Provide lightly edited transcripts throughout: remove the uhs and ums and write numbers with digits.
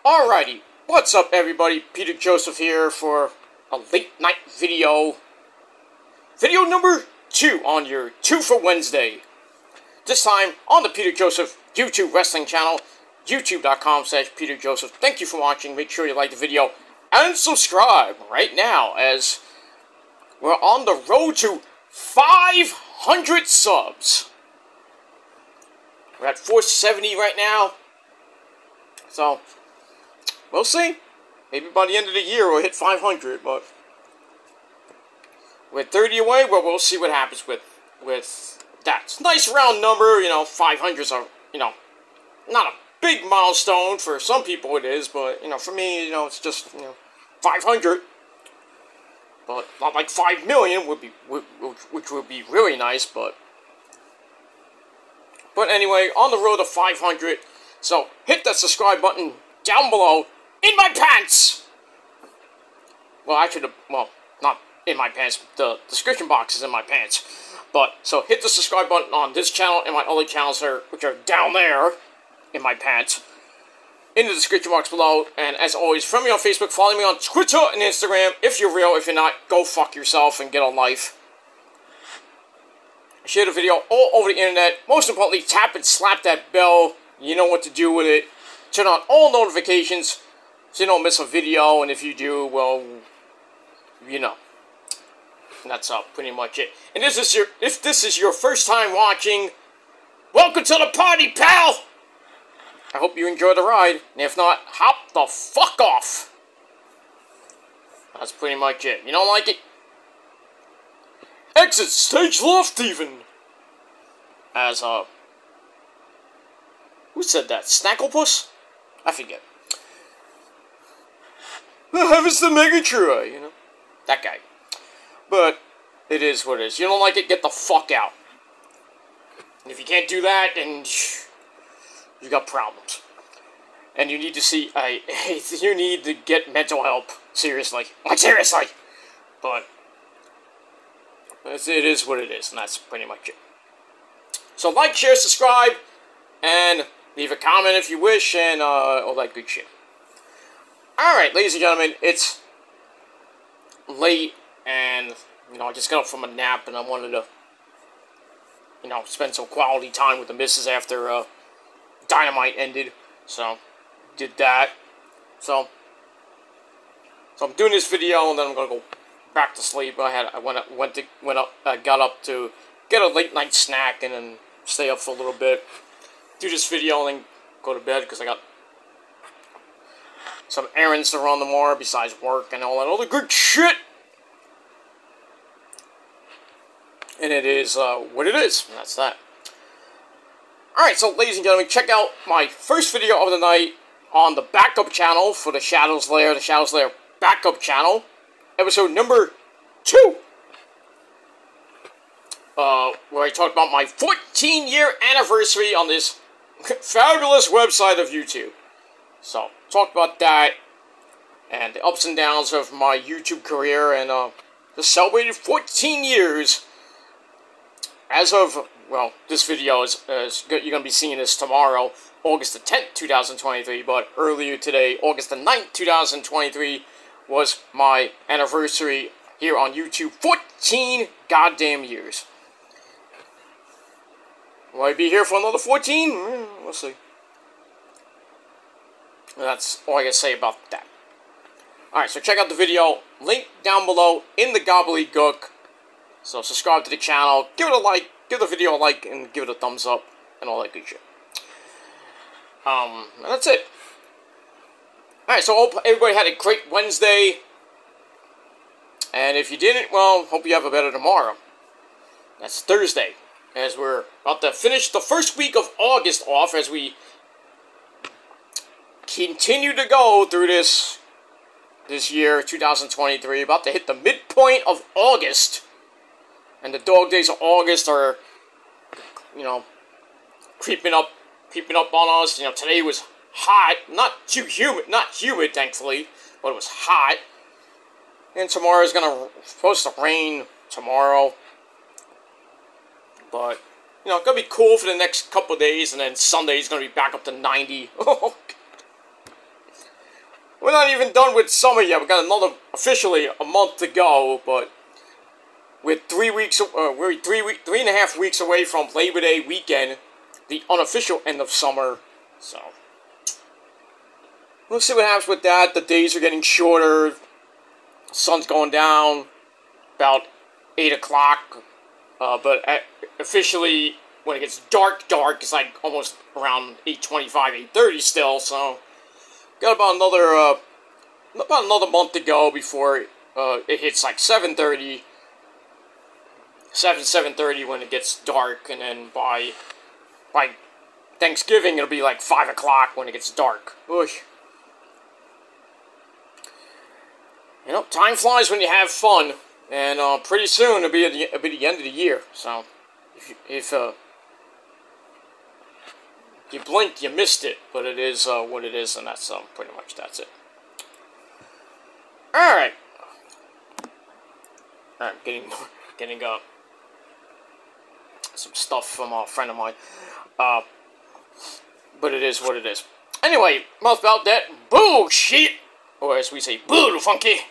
Alrighty, what's up everybody? Peter Joseph here for a late night video. Video number 2 on your 2 for Wednesday. This time on the Peter Joseph YouTube wrestling channel, youtube.com/Peter Joseph. Thank you for watching. Make sure you like the video and subscribe right now as we're on the road to 500 subs. We're at 470 right now. So, we'll see. Maybe by the end of the year we'll hit 500, but we're 30 away, but we'll see what happens with that. It's a nice round number, 500's are, not a big milestone. For some people it is, but, for me, it's just, 500. But not like 5 million, which would be really nice, but anyway, on the road to 500, so hit that subscribe button down below in my pants! Well, actually, not in my pants, the description box is in my pants. But, so hit the subscribe button on this channel and my other channels which are down there in my pants, in the description box below. And as always, friend me on Facebook, follow me on Twitter and Instagram. If you're real, if you're not, go fuck yourself and get a life. Share the video all over the internet. Most importantly, tap and slap that bell. You know what to do with it. Turn on all notifications so you don't miss a video. And if you do, well, And that's pretty much it. And if this is your first time watching, welcome to the party, pal! I hope you enjoy the ride. And if not, hop the fuck off. That's pretty much it. You don't like it? Exit stage left, even. As, who said that? Snagglepuss? I forget. The heavens to Megatron, That guy. But, it is what it is. You don't like it, get the fuck out. And if you can't do that, then you got problems. And you need to see, you need to get mental help. Seriously. Like, seriously! But it is what it is, and that's pretty much it. So like, share, subscribe, and leave a comment if you wish, and all that good shit. Alright, ladies and gentlemen, it's late, and, I just got up from a nap, and I wanted to, spend some quality time with the missus after Dynamite ended. So, did that. So I'm doing this video, and then I'm gonna go back to sleep. I got up to get a late night snack and then stay up for a little bit, do this video, and then go to bed because I got some errands to run tomorrow besides work and all that other good shit. And it is what it is, and that's that. Alright, so ladies and gentlemen, check out my first video of the night on the backup channel for the Shadows Lair backup channel, episode number 2, where I talked about my 14-year anniversary on this fabulous website of YouTube. So, talked about that, and the ups and downs of my YouTube career, and just celebrated 14 years, as of, well, this video is you're going to be seeing this tomorrow, August the 10th, 2023, but earlier today, August the 9th, 2023, was my anniversary here on YouTube. 14 goddamn years. Will I be here for another 14? We'll see. That's all I gotta say about that. Alright, so check out the video. Link down below in the gobbledygook. So subscribe to the channel. Give it a like. Give the video a like and give it a thumbs up. And all that good shit. And that's it. Alright, so hope everybody had a great Wednesday. And if you didn't, well, hope you have a better tomorrow. That's Thursday. As we're about to finish the first week of August off, as we continue to go through this year, 2023. About to hit the midpoint of August. And the dog days of August are, creeping up on us. Today was hot, not humid, thankfully, but it was hot. And tomorrow's supposed to rain tomorrow. But, it's gonna be cool for the next couple of days, and then Sunday's gonna be back up to 90. we're not even done with summer yet. We got another, officially, a month to go, but we're 3 weeks, we're 3.5 weeks away from Labor Day weekend, the unofficial end of summer, so we'll see what happens with that. The days are getting shorter, the sun's going down about 8 o'clock, but officially, when it gets dark, it's like almost around 8:25, 8:30 still, so got about another month to go before it hits like 7:30, 7:30 when it gets dark, and then by Thanksgiving it'll be like 5 o'clock when it gets dark. Oosh. You know, time flies when you have fun, and pretty soon it'll be the end of the year. So if you blinked, you missed it, but it is what it is, and that's pretty much that's it. All right, getting some stuff from a friend of mine, but it is what it is. Anyway, enough about that bullshit, or as we say, boo funky.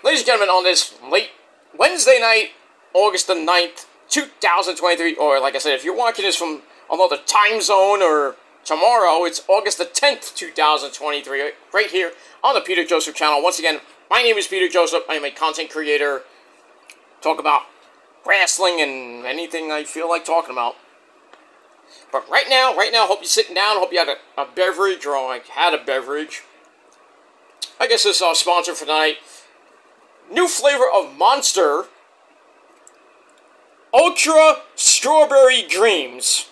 Ladies and gentlemen, on this late Wednesday night, August the 9th, 2023, or like I said, if you're watching this from another time zone or tomorrow, it's August the 10th, 2023, right here on the Peter Joseph channel. Once again, my name is Peter Joseph. I am a content creator. Talk about wrestling and anything I feel like talking about. But right now, hope you're sitting down. Hope you had a beverage, or like had a beverage. I guess this is our sponsor for tonight. New flavor of Monster. Ultra Strawberry Dreams.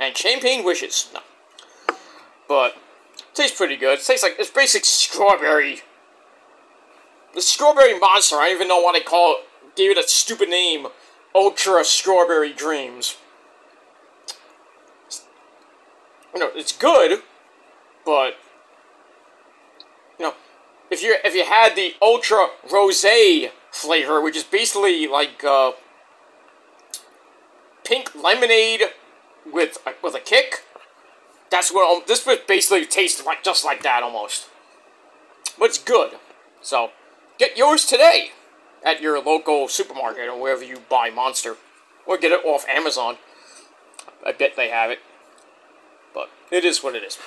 And Champagne Wishes. No. But, it tastes pretty good. It tastes like, it's basic strawberry. The Strawberry Monster, I don't even know why they call it, gave it a stupid name. Ultra Strawberry Dreams. You know, it's good, but, you know, if you had the Ultra Rosé flavor, which is basically like, pink lemonade with a kick. That's what this would basically taste like, just like that almost. But it's good. So get yours today at your local supermarket or wherever you buy Monster, or get it off Amazon. I bet they have it. But it is what it is.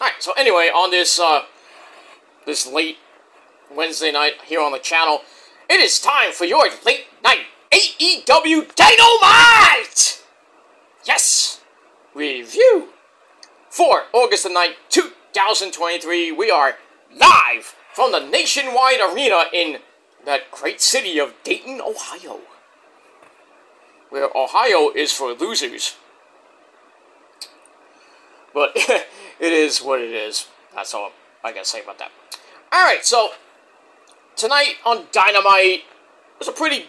All right. So anyway, on this this late Wednesday night here on the channel, it is time for your late night AEW Dynamite! Yes! Review! For August the 9th, 2023, we are live from the Nationwide Arena in that great city of Dayton, Ohio. Where Ohio is for losers. But it is what it is. That's all I gotta say about that. Alright, so tonight on Dynamite was a pretty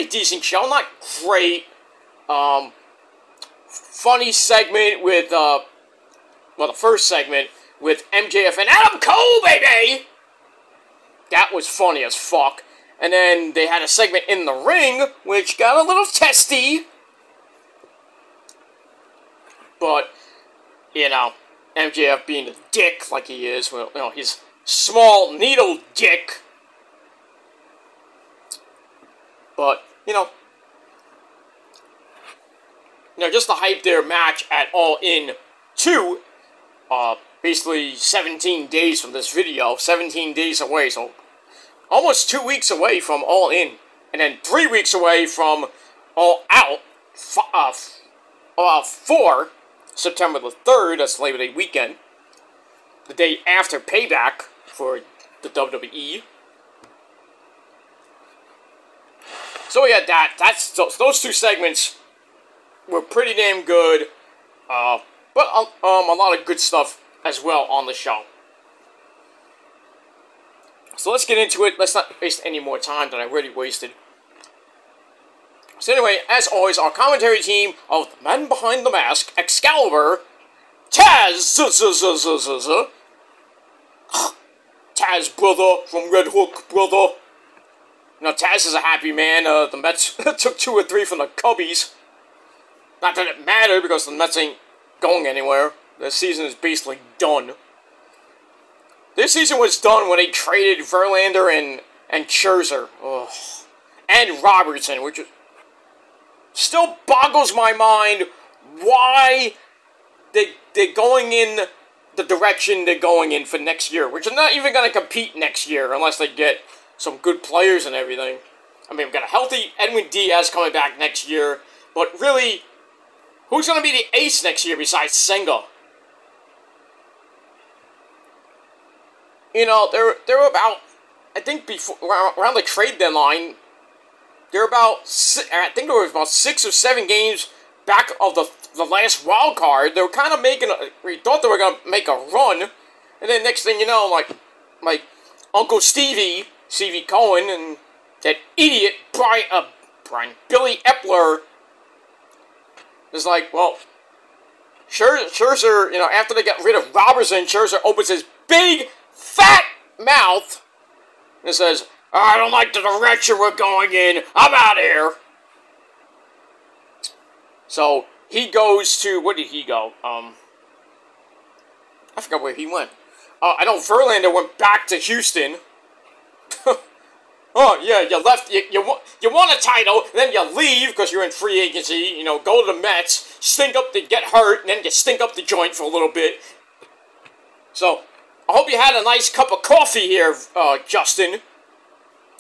decent show. Not great. Funny segment with, well, the first segment with MJF and Adam Cole, baby! That was funny as fuck. And then they had a segment in the ring, which got a little testy. But, you know, MJF being a dick like he is, well, you know, his small needle dick. But, you know, just to hype their match at All In 2, basically 17 days from this video, 17 days away, so almost 2 weeks away from All In, and then 3 weeks away from All Out, for September the 3rd, that's Labor Day weekend, the day after Payback for the WWE. So we had that. Those two segments were pretty damn good, but a lot of good stuff as well on the show. So let's get into it. Let's not waste any more time than I already wasted. So anyway, as always, our commentary team of the man behind the mask, Excalibur, Taz, Taz brother from Red Hook brother. You know, Taz is a happy man. The Mets took 2 or 3 from the Cubbies. Not that it mattered, because the Mets ain't going anywhere. The season is basically done. This season was done when they traded Verlander and Scherzer. Ugh. And Robertson, which still boggles my mind why they're going in the direction they're going in for next year, which are not even going to compete next year unless they get some good players and everything. I mean, we've got a healthy Edwin Diaz coming back next year, but really, who's going to be the ace next year besides Senga? You know, they're about, I think before around the trade deadline, they're about, I think there was about 6 or 7 games back of the last wild card. They were kind of making, we thought they were going to make a run, and then next thing you know, like Uncle Stevie Cohen, and that idiot Billy Epler is like, well, Scherzer, you know, after they got rid of Robertson, Scherzer opens his big, fat mouth and says, I don't like the direction we're going in. I'm out of here. So, he goes to, where did he go? I forgot where he went. I know Verlander went back to Houston. Oh, yeah, you left, you won a title, and then you leave because you're in free agency, you know, go to the Mets, stink up the, get hurt, and then you stink up the joint for a little bit. So, I hope you had a nice cup of coffee here, Justin,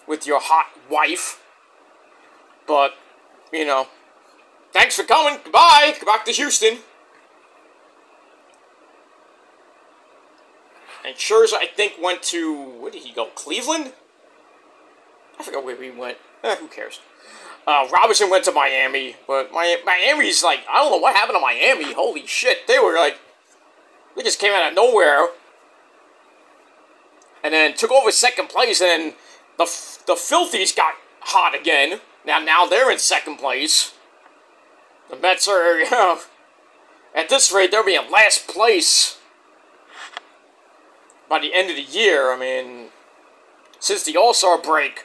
with your hot wife. But, you know, thanks for coming, goodbye, go back to Houston. And Scherzer, I think, went to, where did he go, Cleveland? I forgot where he went. Who cares? Robinson went to Miami, but Miami's like, I don't know what happened to Miami. Holy shit, they were like, they just came out of nowhere. And then took over second place, and then the Filthies got hot again. Now they're in second place. The Mets are, you know, at this rate, they'll be in last place by the end of the year. I mean, since the All-Star break,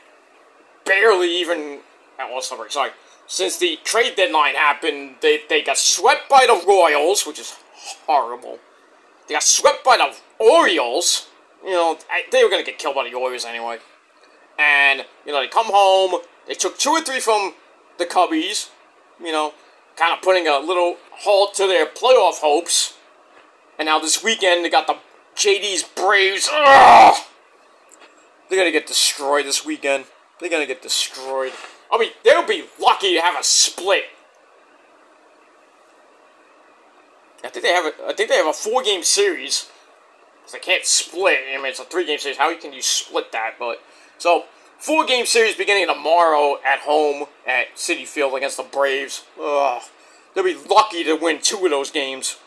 barely even, All-Star break, sorry, since the trade deadline happened, they got swept by the Royals, which is horrible. They got swept by the Orioles. You know, they were going to get killed by the Orioles anyway. And, you know, they come home, they took 2 or 3 from the Cubbies, you know, kind of putting a little halt to their playoff hopes. And now this weekend, they got the JD's Braves. Ugh! They're going to get destroyed this weekend. They're going to get destroyed. I mean, they'll be lucky to have a split. I think they have a 4-game series. Because they can't split. I mean, it's a 3-game series. How can you split that? But so, 4-game series beginning tomorrow at home at Citi Field against the Braves. Ugh. They'll be lucky to win 2 of those games.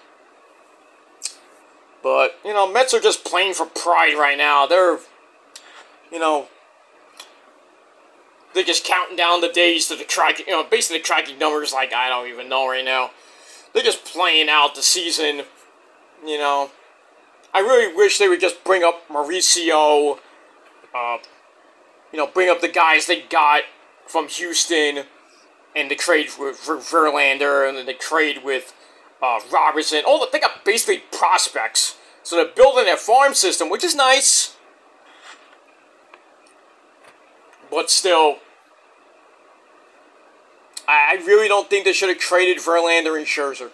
But, you know, Mets are just playing for pride right now. They're, you know, they're just counting down the days to the tracking, you know, basically the tracking numbers like I don't even know right now. They're just playing out the season, you know. I really wish they would just bring up Mauricio, you know, bring up the guys they got from Houston, and the trade with Verlander, and then the trade with Robertson. They got basically prospects. So they're building their farm system, which is nice. But still, I really don't think they should have traded Verlander and Scherzer.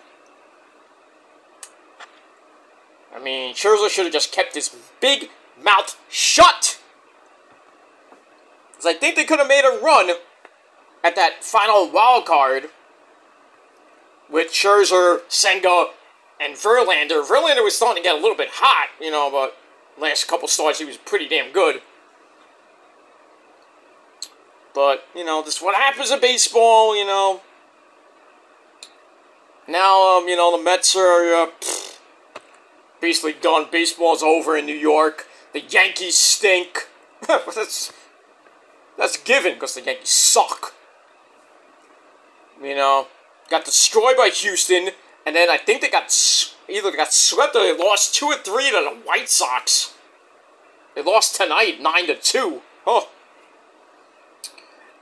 I mean, Scherzer should have just kept his big mouth shut. Because I think they could have made a run at that final wild card with Scherzer, Senga, and Verlander. Verlander was starting to get a little bit hot, you know, but last couple starts he was pretty damn good. But, you know, this is what happens in baseball, you know. Now, you know, the Mets are basically done. Baseball's over in New York. The Yankees stink. That's given, because the Yankees suck. You know, got destroyed by Houston, and then I think they got either got swept or they lost 2 or 3 to the White Sox. They lost tonight, 9-2. Oh.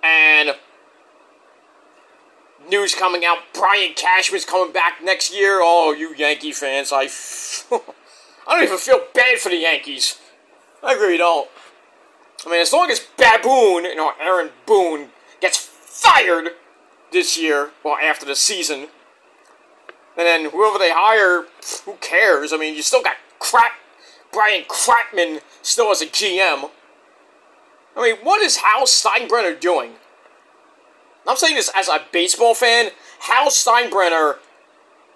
And news coming out, Brian Cashman's coming back next year. Oh, you Yankee fans, I don't even feel bad for the Yankees. I really don't. I mean, as long as Baboon, Aaron Boone, gets fired this year, well, after the season, and then whoever they hire, who cares? I mean, you still got Brian Kratman still as a GM. I mean, what is Hal Steinbrenner doing? I'm saying this as a baseball fan. Hal Steinbrenner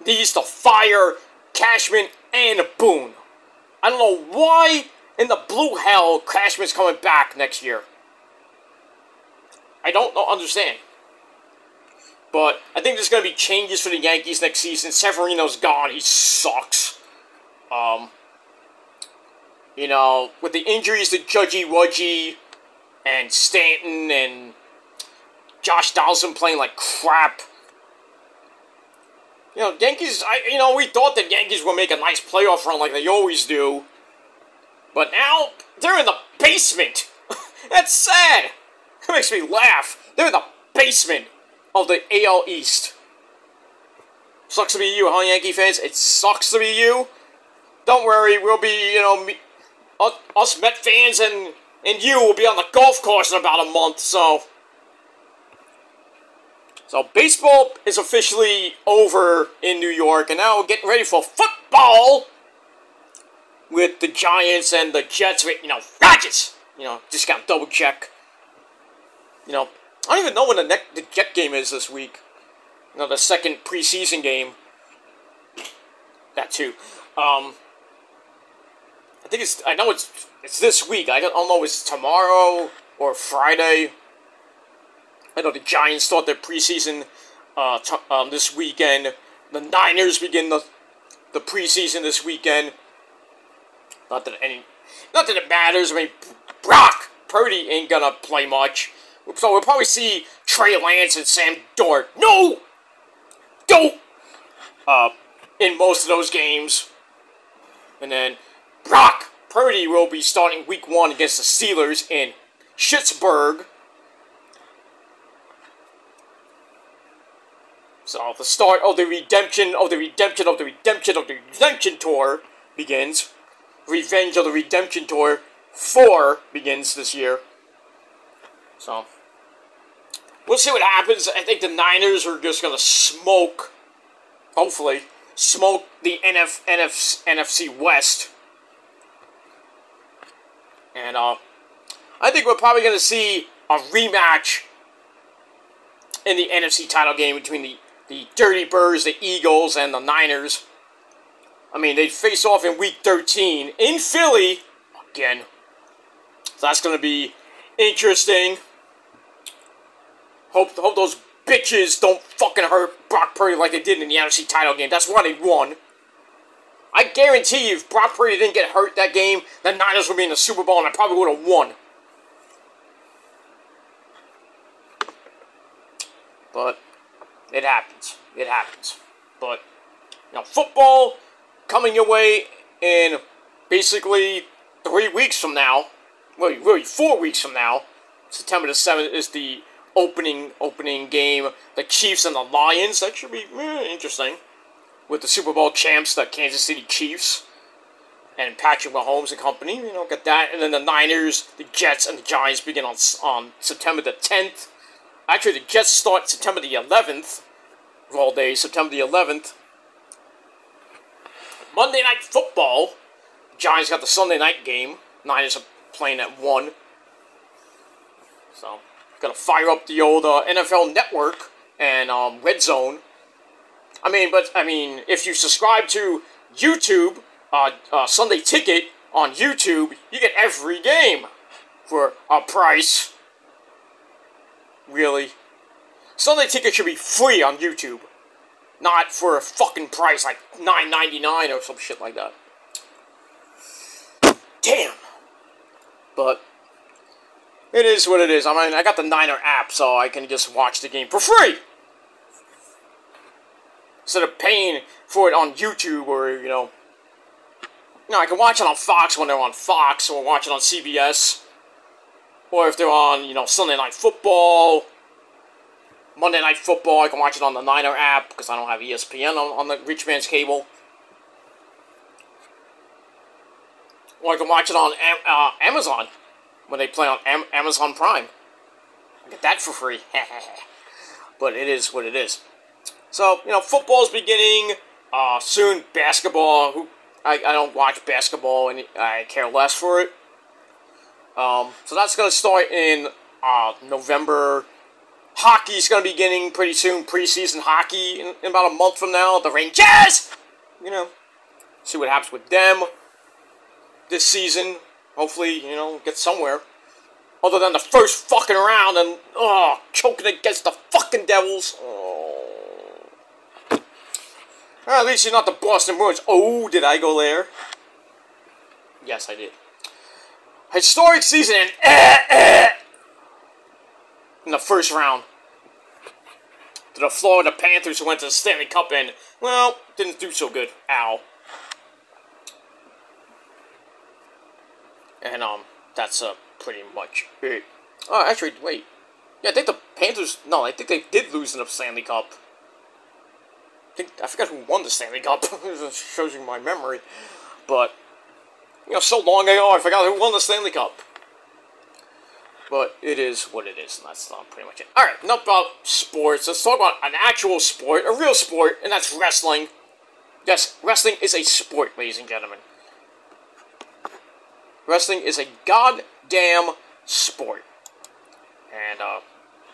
needs to fire Cashman and Boone. I don't know why in the blue hell Cashman's coming back next year. I don't understand. But I think there's going to be changes for the Yankees next season. Severino's gone. He sucks. With the injuries to Judgy Wudgy and Stanton and Josh Donaldson playing like crap. Yankees, we thought that Yankees would make a nice playoff run like they always do. But now, they're in the basement. That's sad. That makes me laugh. They're in the basement of the AL East. Sucks to be you, huh, Yankee fans? It sucks to be you. Don't worry, we'll be, us Met fans and you will be on the golf course in about a month, so baseball is officially over in New York, and now we're getting ready for football with the Giants and the Jets with, Rodgers. Just gotta double check. I don't even know when the Jet game is this week. The second preseason game. That too. I know it's this week. I don't know if it's tomorrow or Friday. I know the Giants start their preseason this weekend. The Niners begin the preseason this weekend. Not that it matters. I mean, Brock Purdy ain't gonna play much. So we'll probably see Trey Lance and Sam Darnold. No! Don't! In most of those games. And then Brock Purdy will be starting week 1 against the Steelers in Pittsburgh. So the start of the redemption tour begins. Revenge of the Redemption Tour 4 begins this year. So we'll see what happens. I think the Niners are just gonna hopefully smoke the NFC West. And I think we're probably gonna see a rematch in the NFC title game between the Dirty Birds, the Eagles, and the Niners. I mean, they face off in Week 13 in Philly again. So that's going to be interesting. Hope those bitches don't fucking hurt Brock Purdy like they did in the NFC title game. That's why they won. I guarantee you, if Brock Purdy didn't get hurt that game, the Niners would be in the Super Bowl and I probably would have won. But it happens. It happens. But football coming your way in basically 3 weeks from now. Well, really 4 weeks from now. September the 7th is the opening game. The Chiefs and the Lions. That should be interesting. With the Super Bowl champs, the Kansas City Chiefs. And Patrick Mahomes and company. Get that. And then the Niners, the Jets, and the Giants begin on September the 10th. Actually, the Jets start September the 11th. Of all days, September the 11th. Monday Night Football. Giants got the Sunday night game. Niners are playing at 1. So, gonna fire up the old NFL Network and Red Zone. I mean, if you subscribe to YouTube, Sunday Ticket on YouTube, you get every game for a price. Really? Sunday Ticket should be free on YouTube. Not for a fucking price like $9.99 or some shit like that. Damn. But it is what it is. I mean, I got the Niner app, so I can just watch the game for free. Instead of paying for it on YouTube or, I can watch it on Fox when they're on Fox, or watch it on CBS. Or if they're on, Sunday Night Football, Monday Night Football, I can watch it on the Niner app, because I don't have ESPN on the rich man's cable. Or I can watch it on Amazon when they play on Amazon Prime. I get that for free. But it is what it is. So, you know, football's beginning. Soon, basketball. I don't watch basketball, and I care less for it. So that's going to start in November. Hockey's going to be beginning pretty soon. Preseason hockey in about a month from now. The Rangers! You know, see what happens with them this season. Hopefully, you know, get somewhere. Other than the first fucking round and, choking against the fucking Devils. At least you're not the Boston Bruins. Oh, did I go there? Yes, I did. Historic season in the first round. To the Florida Panthers, who went to the Stanley Cup and, well, didn't do so good. Ow. And, that's, pretty much it. Oh, actually, wait. Yeah, I think the Panthers, no, I think they did lose in the Stanley Cup. I forgot who won the Stanley Cup. It shows you my memory. But, you know, so long ago, I forgot who won the Stanley Cup. But it is what it is, and that's pretty much it. Alright, enough about sports. Let's talk about an actual sport, a real sport, and that's wrestling. Yes, wrestling is a sport, ladies and gentlemen. Wrestling is a goddamn sport. And,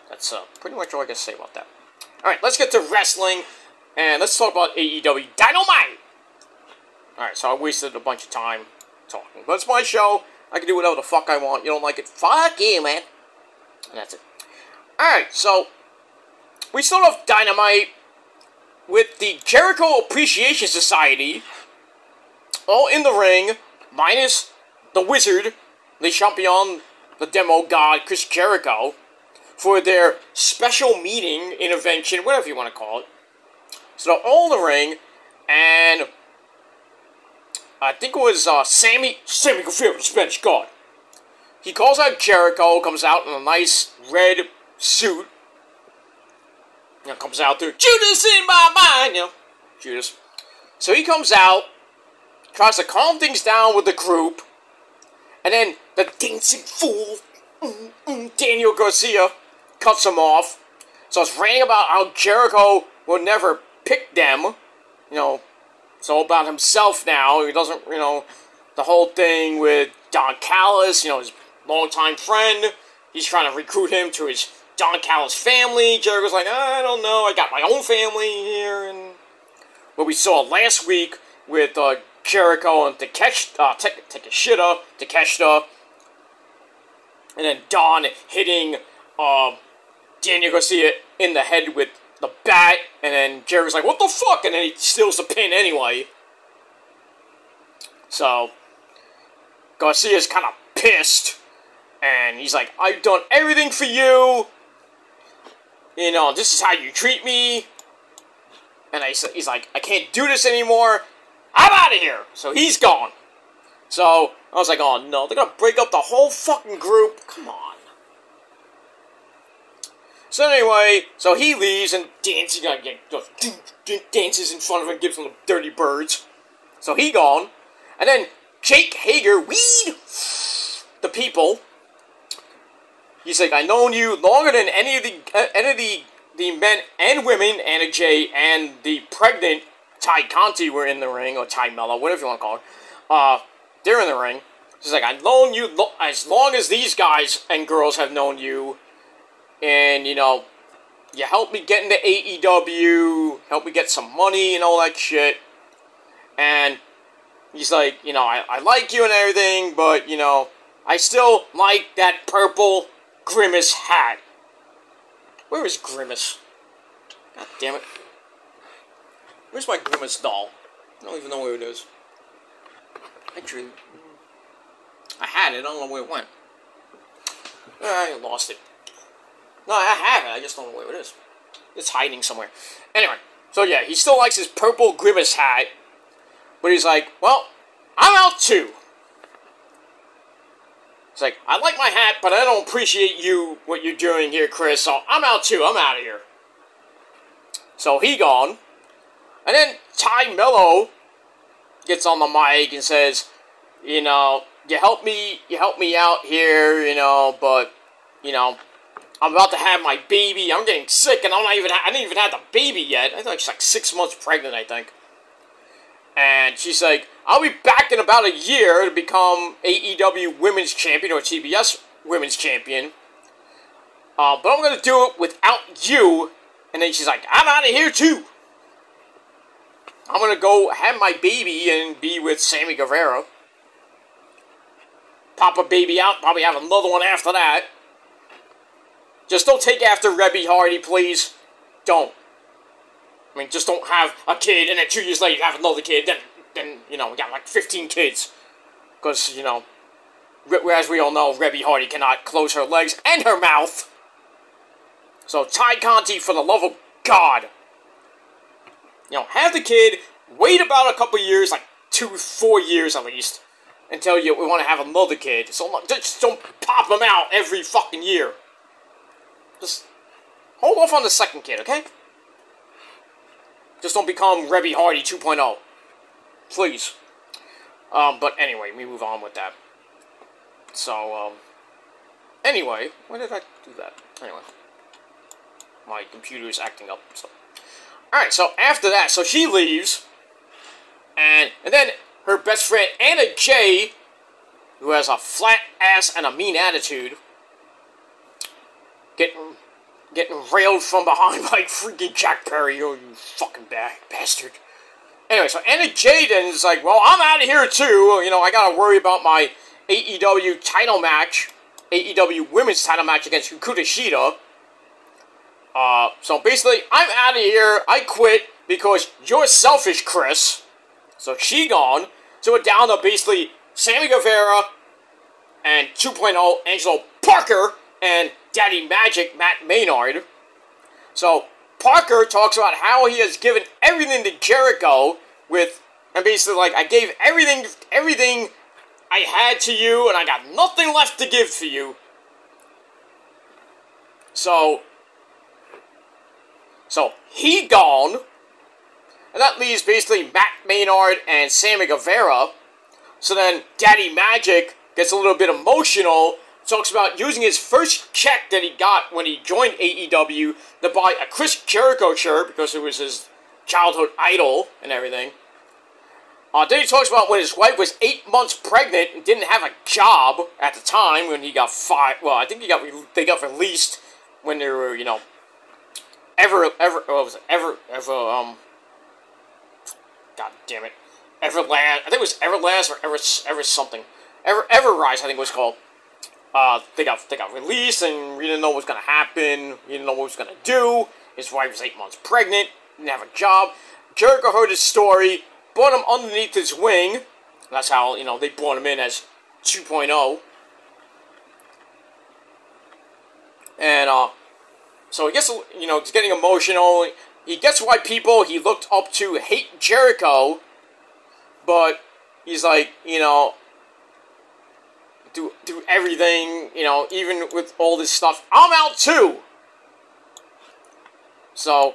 that's pretty much all I got to say about that. Alright, let's get to wrestling. And let's talk about AEW Dynamite! Alright, so I wasted a bunch of time talking. But it's my show. I can do whatever the fuck I want. You don't like it? Fuck you, man. And that's it. Alright, so we start off Dynamite with the Jericho Appreciation Society all in the ring, minus the Wizard, Le Champion, the Demo God, Chris Jericho, for their special meeting, intervention, whatever you want to call it. So they're all in the ring, and I think it was Sammy Guevara, the Spanish God. He calls out Jericho, comes out in a nice red suit. You know, comes out there, Judas in my mind, you know, Judas. So he comes out, tries to calm things down with the group, and then the dancing fool, Daniel Garcia, cuts him off. So it's ranting about how Jericho will never pick them. You know, it's all about himself now. He doesn't, you know, the whole thing with Don Callis, you know, his longtime friend. He's trying to recruit him to his Don Callis family. Jericho's like, I don't know, I got my own family here. And what we saw last week with Jericho and Takeshita, and then Don hitting Daniel Garcia in the head with the bat, and then Jericho's like, what the fuck? And then he steals the pin anyway. So, Garcia's kind of pissed, and he's like, I've done everything for you. You know, this is how you treat me. And he's like, I can't do this anymore. I'm out of here. So he's gone. So I was like, oh no, they're gonna break up the whole fucking group. Come on. So anyway, so he leaves and dances in front of him, gives him the dirty birds. So he gone. And then Jake Hager, the people. He's like, I've known you longer than any of the men and women, Anna Jay and the pregnant Ty Conti were in the ring, or Ty Mello, whatever you want to call her. They're in the ring. She's like, I've known you as long as these guys and girls have known you. And, you know, you helped me get into AEW, helped me get some money and all that shit. And he's like, you know, I like you and everything, but, you know, I still like that purple Grimace hat. Where is Grimace? God damn it. Where's my Grimace doll? I don't even know where it is. Actually, I had it. I don't know where it went. I lost it. No, I have it. I just don't know where it is. It's hiding somewhere. Anyway, so yeah, he still likes his purple Grimace hat. But he's like, well, I'm out too. It's like, I like my hat, but I don't appreciate you, what you're doing here, Chris, so I'm out too. I'm out of here. So he gone. And then Ty Mello gets on the mic and says, you know, you help me out here, you know, but, you know, I'm about to have my baby. I'm getting sick, and I didn't even have the baby yet. I think she's like 6 months pregnant, I think. And she's like, I'll be back in about a year to become AEW Women's Champion or TBS Women's Champion. But I'm going to do it without you. And then she's like, I'm out of here too. I'm going to go have my baby and be with Sammy Guevara. Pop a baby out, probably have another one after that. Just don't take after Rebby Hardy, please. Don't. I mean, just don't have a kid, and then 2 years later you have another kid, then you know, we got like 15 kids. Because, you know, as we all know, Rebby Hardy cannot close her legs and her mouth. So, Ty Conti, for the love of God. You know, have the kid, wait about a couple years, like 4 years at least, until we want to have another kid. So, just don't pop them out every fucking year. Just hold off on the second kid, okay? Just don't become Rebby Hardy 2.0. Please. But anyway, we move on with that. So, anyway, why did I do that? Anyway. My computer is acting up, so. Alright, so after that, so she leaves. And then her best friend, Anna Jay, who has a flat ass and a mean attitude, getting railed from behind by freaking Jack Perry. Oh, you fucking bastard. Anyway, so Anna Jayden is like, well, I'm out of here too. You know, I gotta worry about my AEW title match. AEW women's title match against Hikaru Shida. So basically, I'm out of here. I quit because you're selfish, Chris. So she gone. So we're down to basically Sammy Guevara and 2.0 Angelo Parker and Daddy Magic, Matt Maynard. So, Parker talks about how he has given everything to Jericho and basically like, I gave everything I had to you, and I got nothing left to give to you. So he gone, and that leaves basically Matt Maynard and Sammy Guevara. So then Daddy Magic gets a little bit emotional, talks about using his first check that he got when he joined AEW to buy a Chris Jericho shirt, because it was his childhood idol and everything. Then he talks about when his wife was 8 months pregnant and didn't have a job at the time when he got fired. Well, I think they got released when they were, you know, God damn it. Everlast, I think it was Everlast or Ever something. Everrise, I think it was called. They got released, and we didn't know what was going to happen. We didn't know what was going to do. His wife was 8 months pregnant, didn't have a job. Jericho heard his story, brought him underneath his wing. That's how, you know, they brought him in as 2.0. And, so he gets, you know, he's getting emotional. He gets why people he looked up to hate Jericho, but he's like, you know, do everything, you know, even with all this stuff, I'm out too. So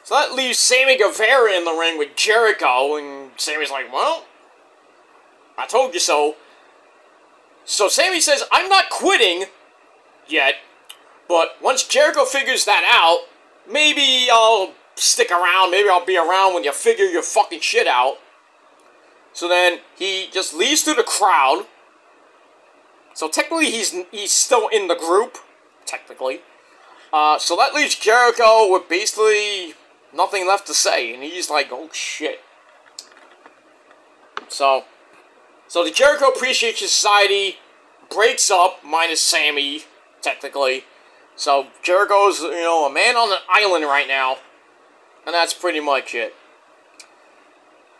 that leaves Sammy Guevara in the ring with Jericho, and Sammy's like, well, I told you so. So Sammy says, I'm not quitting yet, but once Jericho figures that out, maybe I'll stick around, maybe I'll be around when you figure your fucking shit out. So then he just leaves through the crowd. So technically he's still in the group, technically. So that leaves Jericho with basically nothing left to say, and he's like, oh shit. So the Jericho Appreciation Society breaks up, minus Sammy, technically. So Jericho's, you know, a man on an island right now, and that's pretty much it.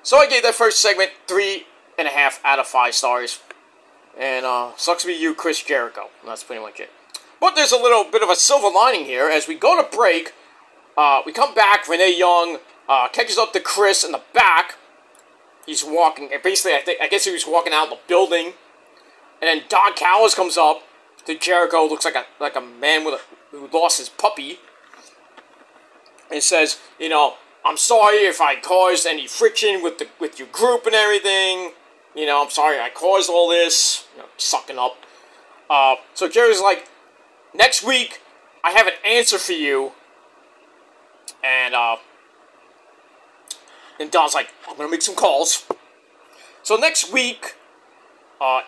So I gave that first segment 3.5 out of 5 stars. And, sucks to be you, Chris Jericho. And that's pretty much it. But there's a little bit of a silver lining here. As we go to break, we come back, Renee Young catches up to Chris in the back. He's walking, basically, I guess he was walking out of the building. And then Don Callis comes up to Jericho, looks like a man who lost his puppy. And says, you know, I'm sorry if I caused any friction with your group and everything. You know, I'm sorry I caused all this. You know, sucking up. So Jerry's like, next week, I have an answer for you. And Don's like, I'm gonna make some calls. So next week,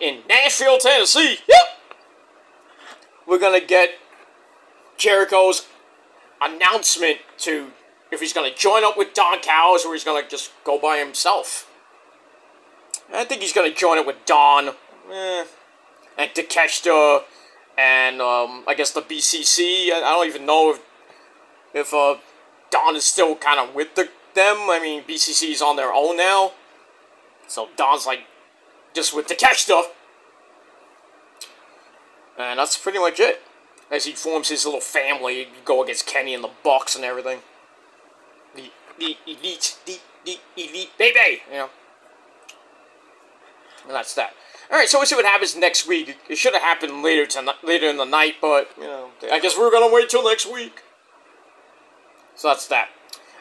in Nashville, Tennessee, yep, we're gonna get Jericho's announcement to if he's gonna join up with Don Callis or he's gonna just go by himself. I think he's gonna join up with Don, and Takeshita, and I guess the BCC. I don't even know if Don is still kind of with them. I mean, BCC's on their own now, so Don's like just with Takeshita, and that's pretty much it. As he forms his little family, he go against Kenny and the Bucks and everything. The elite, baby, you know. And that's that. All right, so we'll see what happens next week. It should have happened later in the night, but you know, I guess we're gonna wait till next week. So that's that.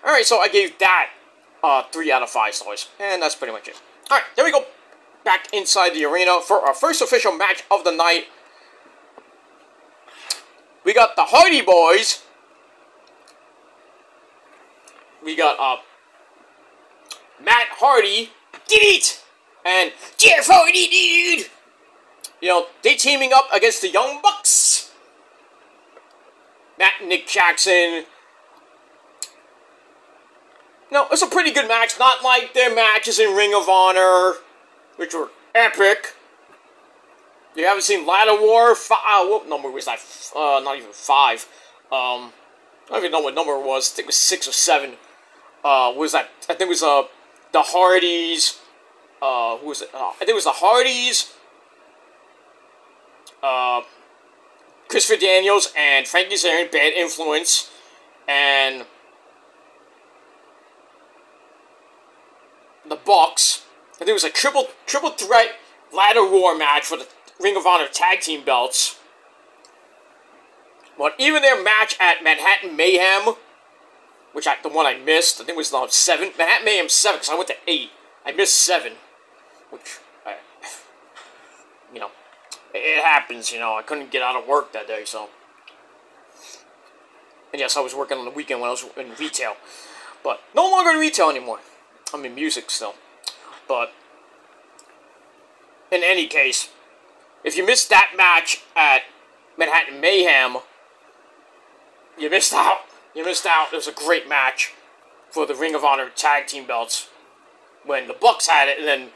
All right, so I gave that 3 out of 5 stars, and that's pretty much it. All right, there we go. Back inside the arena for our first official match of the night. We got the Hardy Boys. We got Matt Hardy, and Jeff Hardy, dude. You know, they teaming up against the Young Bucks. Matt and Nick Jackson. No, it's a pretty good match. Not like their matches in Ring of Honor, which were epic. You haven't seen Ladder War? What number was that? Not even 5. I don't even know what number it was. I think it was 6 or 7. Was that? I think it was the Hardys. Who was it? I think it was the Hardys. Christopher Daniels and Frankie Kazarian, Bad Influence, and the Bucks. I think it was a triple threat ladder war match for the Ring of Honor tag team belts. But even their match at Manhattan Mayhem, the one I missed, I think it was 7. Manhattan Mayhem 7, because I went to 8. I missed 7, which, you know, it happens, you know. I couldn't get out of work that day, so. And yes, I was working on the weekend when I was in retail. But no longer in retail anymore. I'm in music still. But in any case, if you missed that match at Manhattan Mayhem, you missed out. You missed out. It was a great match for the Ring of Honor tag team belts when the Bucks had it, and then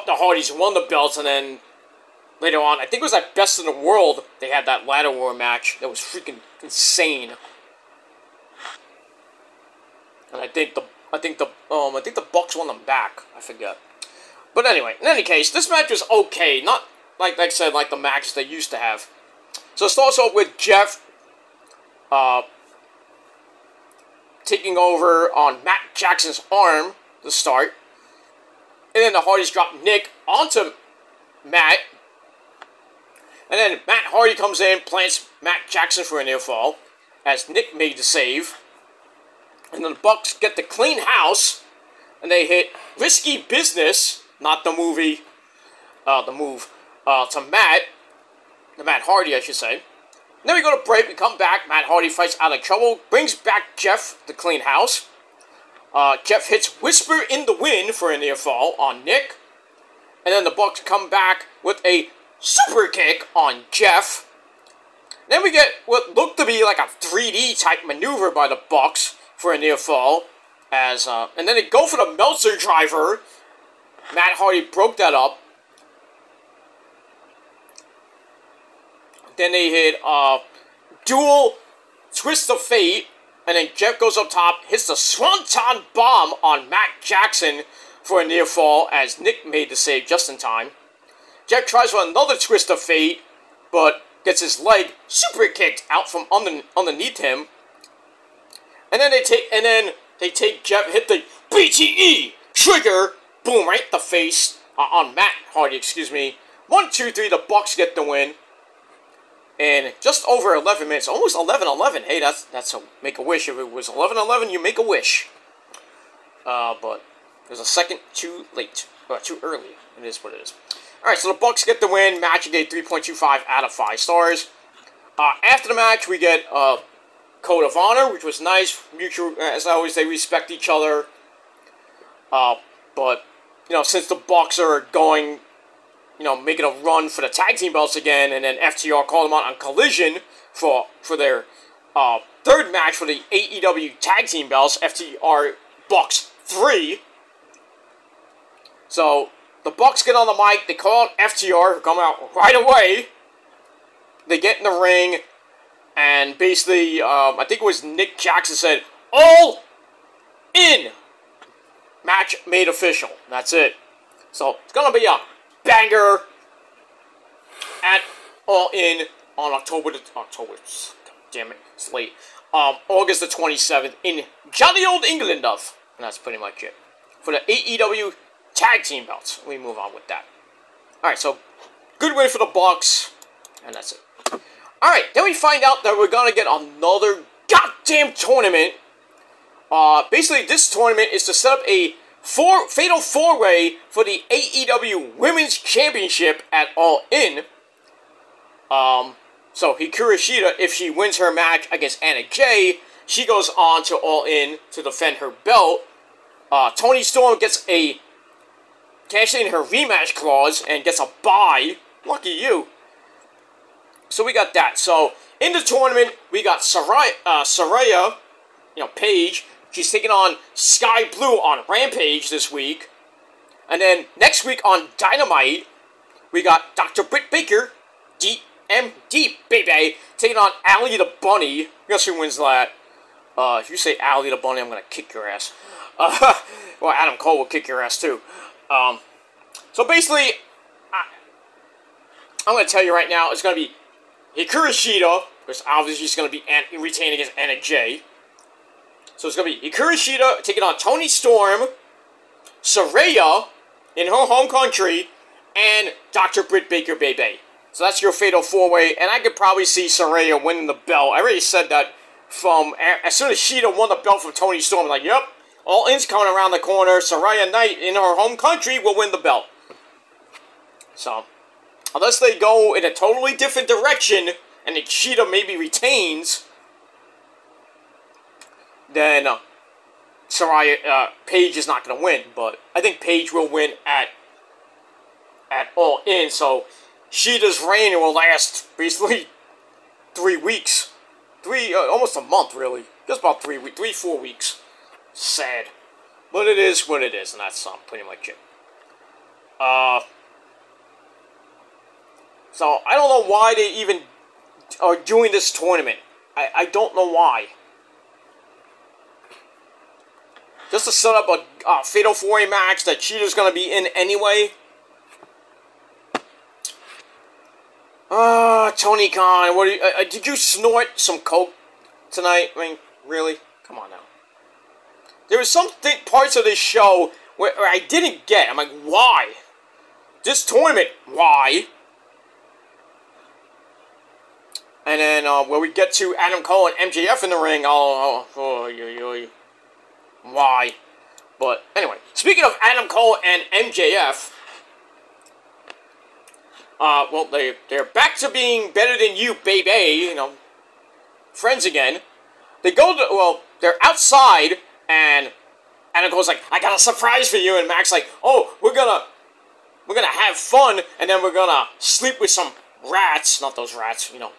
the Hardys won the belts, and then later on, I think it was at Best in the World, they had that ladder war match that was freaking insane. And I think the Bucks won them back. I forget. But anyway, in any case, this match was okay. Not like I said, like the matches they used to have. So it starts off with Jeff taking over on Matt Jackson's arm to start. And then the Hardys drop Nick onto Matt. And then Matt Hardy comes in, plants Matt Jackson for a near fall, as Nick made the save. And then the Bucks get the clean house, and they hit Risky Business, not the movie, the move, to Matt Hardy, I should say. And then we go to break, we come back, Matt Hardy fights out of trouble, brings back Jeff, the clean house. Jeff hits Whisper in the Wind for a near fall on Nick. And then the Bucks come back with a super kick on Jeff. Then we get what looked to be like a 3D type maneuver by the Bucks for a near fall. And then they go for the Meltzer driver. Matt Hardy broke that up. Then they hit dual twist of fate. And then Jeff goes up top, hits the Swanton Bomb on Matt Jackson for a near fall as Nick made the save just in time. Jeff tries for another twist of fate, but gets his leg super kicked out from underneath him. And then they take Jeff, hit the BTE trigger, boom, right in the face on Matt Hardy, excuse me. 1, 2, 3, the Bucks get the win. And just over 11 minutes, almost 11-11. Hey, that's a make-a-wish. If it was 11-11, you make a wish. But There's a second too late. Or too early. It is what it is. Alright, so the Bucks get the win. Match and gave 3.25 out of 5 stars. After the match, we get Code of Honor, which was nice. Mutual, as always, they respect each other. But, you know, since the Bucks are going, you know, making a run for the tag team belts again, and then FTR called them out on Collision for their third match for the AEW tag team belts, FTR Bucks 3. So, the Bucks get on the mic, they call out FTR, who come out right away. They get in the ring, and basically, I think it was Nick Jackson said, "All in!" Match made official. That's it. So, it's gonna be a banger at All In on damn it, it's late. August the 27th in jolly old England of. And that's pretty much it. For the AEW tag team belts. We move on with that. Alright, so good win for the Bucks. And that's it. Alright, then we find out that we're gonna get another goddamn tournament. Basically, this tournament is to set up a fatal four-way for the AEW Women's Championship at All In. So Hikaru Shida, if she wins her match against Anna Jay, she goes on to All In to defend her belt. Toni Storm gets a cash in her rematch clause and gets a bye. Lucky you. So we got that. So in the tournament, we got Saraya, you know, Paige. She's taking on Sky Blue on Rampage this week. And then next week on Dynamite, we got Dr. Britt Baker, DMD, baby, taking on Allie the Bunny. Guess who wins that? If you say Allie the Bunny, I'm going to kick your ass. Well, Adam Cole will kick your ass too. So basically, I'm going to tell you right now, it's going to be Hikaru Shida, because obviously she's going to be retaining against Anna Jay. So it's going to be Hikaru Shida taking on Toni Storm, Saraya in her home country, and Dr. Britt Baker, baby. So that's your fatal four-way, and I could probably see Saraya winning the belt. I already said that from as soon as Shida won the belt from Toni Storm. I'm like, yep, All In's coming around the corner. Saraya Knight in her home country will win the belt. So, unless they go in a totally different direction, and Shida maybe retains, then Paige is not going to win. But I think Paige will win at All In. So Shida's reign will last basically 3 weeks, almost a month really. Just about 4 weeks. Sad, but it is what it is, and that's pretty much it. So I don't know why they even are doing this tournament. I don't know why. Just to set up a Fatal 4-Way match that Cheetah's going to be in anyway. Tony Khan, what did you snort some coke tonight? I mean, really? Come on now. There was some parts of this show where I didn't get. I'm like, why? This tournament, why? And then when we get to Adam Cole and MJF in the ring, why? But anyway, speaking of Adam Cole and MJF, well, they're back to being better than you, baby. You know, friends again. They go to, well, they're outside, and Adam Cole's like, I got a surprise for you, and Mac's like, oh, we're gonna have fun, and then we're gonna sleep with some rats, not those rats, you know,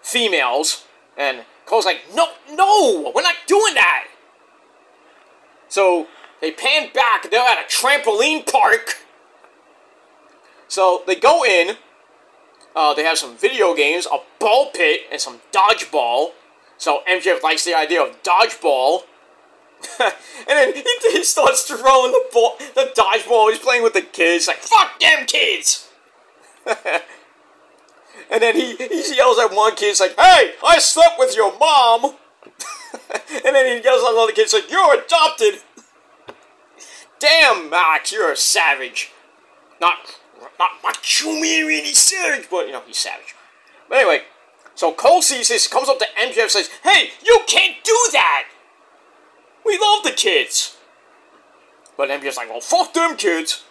females. And Cole's like, no, we're not doing that. So they pan back. They're at a trampoline park. So they go in. They have some video games, a ball pit, and some dodgeball. So MJF likes the idea of dodgeball. And then he starts throwing the dodgeball. He's playing with the kids. Like, fuck them kids. And then he yells at one kid. He's like, hey, I slept with your mom. And then he yells at another kid. He's like, you're adopted. Damn, Max, you're a savage. Not macho man, really savage, but, you know, he's savage. But anyway, so Cole sees this, comes up to MJF and says, hey, you can't do that! We love the kids! But MJF's like, well, fuck them kids.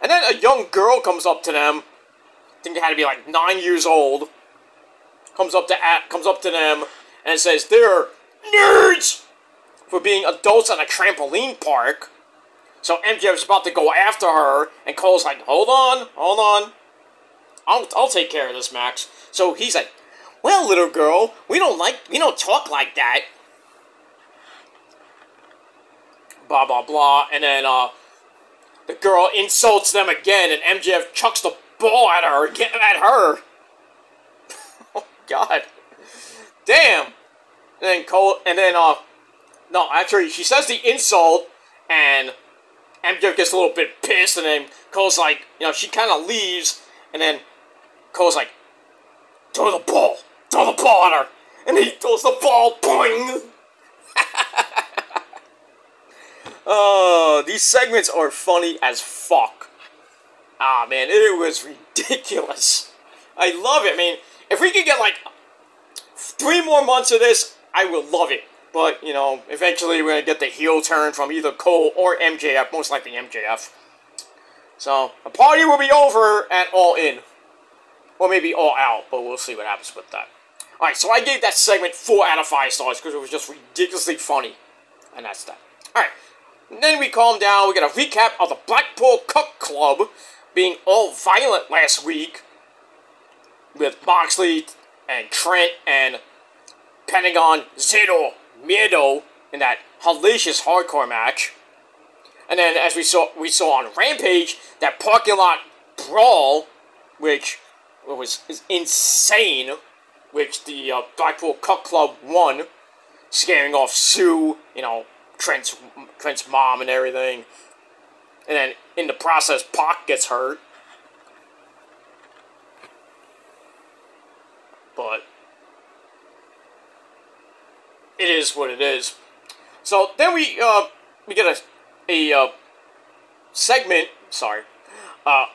And then a young girl comes up to them. I think they had to be like 9 years old. Comes up to them and says they're nerds for being adults at a trampoline park. So MJF's about to go after her, and Cole's like, hold on. I'll take care of this, Max. So he's like, well, little girl, we don't talk like that. Blah, blah, blah. And then, the girl insults them again, and MJF chucks the ball at her. Oh, God. Damn. And then no, actually, she says the insult, and MJF gets a little bit pissed, and then Cole's like, she kind of leaves, and then Cole's like, throw the ball at her, and he throws the ball, boing! Oh, these segments are funny as fuck. Ah, man, it was ridiculous. I love it. I mean, if we could get, like, 3 more months of this, I will love it. But, eventually we're going to get the heel turn from either Cole or MJF, most likely MJF. So, the party will be over at All In. Or maybe All Out, but we'll see what happens with that. Alright, so I gave that segment 4 out of 5 stars because it was just ridiculously funny. And that's that. Alright, then we calm down. We get a recap of the Blackpool Cup Club being all violent last week. With Moxley and Trent and Pentagon Zero Miedo in that hellacious hardcore match. And then, as we saw on Rampage, that parking lot brawl, which was insane, which the Blackpool Cup Club won, scaring off Sue, Trent's mom and everything. And then, in the process, Pac gets hurt. But it is what it is. So then we get a segment. Sorry.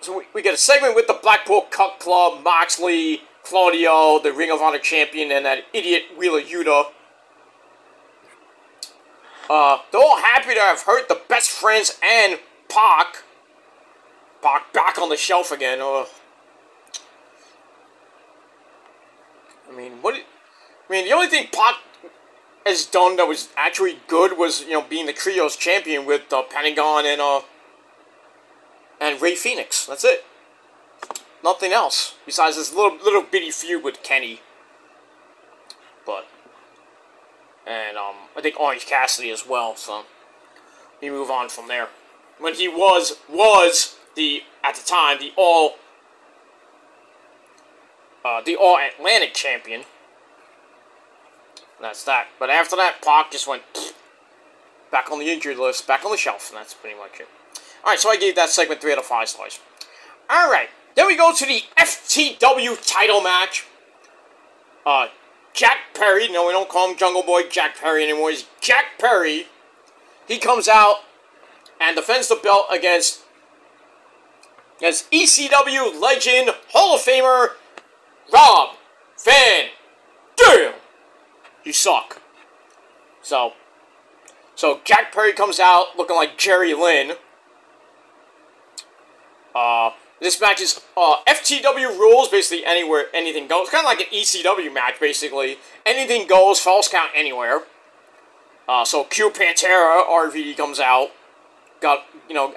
So we get a segment with the Blackpool Cup Club, Moxley, Claudio, the Ring of Honor champion, and that idiot Wheeler Yuta. They're all happy to have hurt the best friends and Pac. Pac back on the shelf again. The only thing Pac has done that was actually good was, being the Trios champion with Pentagon and Rey Fenix. That's it. Nothing else. Besides this little bitty feud with Kenny. And I think Orange Cassidy as well, so we move on from there. When he was at the time, the All Atlantic champion. And that's that. But after that, Pac just went back on the injured list, back on the shelf, and that's pretty much it. Alright, so I gave that segment 3 out of 5 stars. Alright, then we go to the FTW title match. Jack Perry, no, we don't call him Jungle Boy Jack Perry anymore, he's Jack Perry. He comes out and defends the belt against ECW legend, Hall of Famer, Rob Van Dam. You suck. So Jack Perry comes out looking like Jerry Lynn. This match is FTW rules, basically anywhere, anything goes. It's kind of like an ECW match, basically. Anything goes, false count anywhere. So Q Pantera, RVD comes out. Got,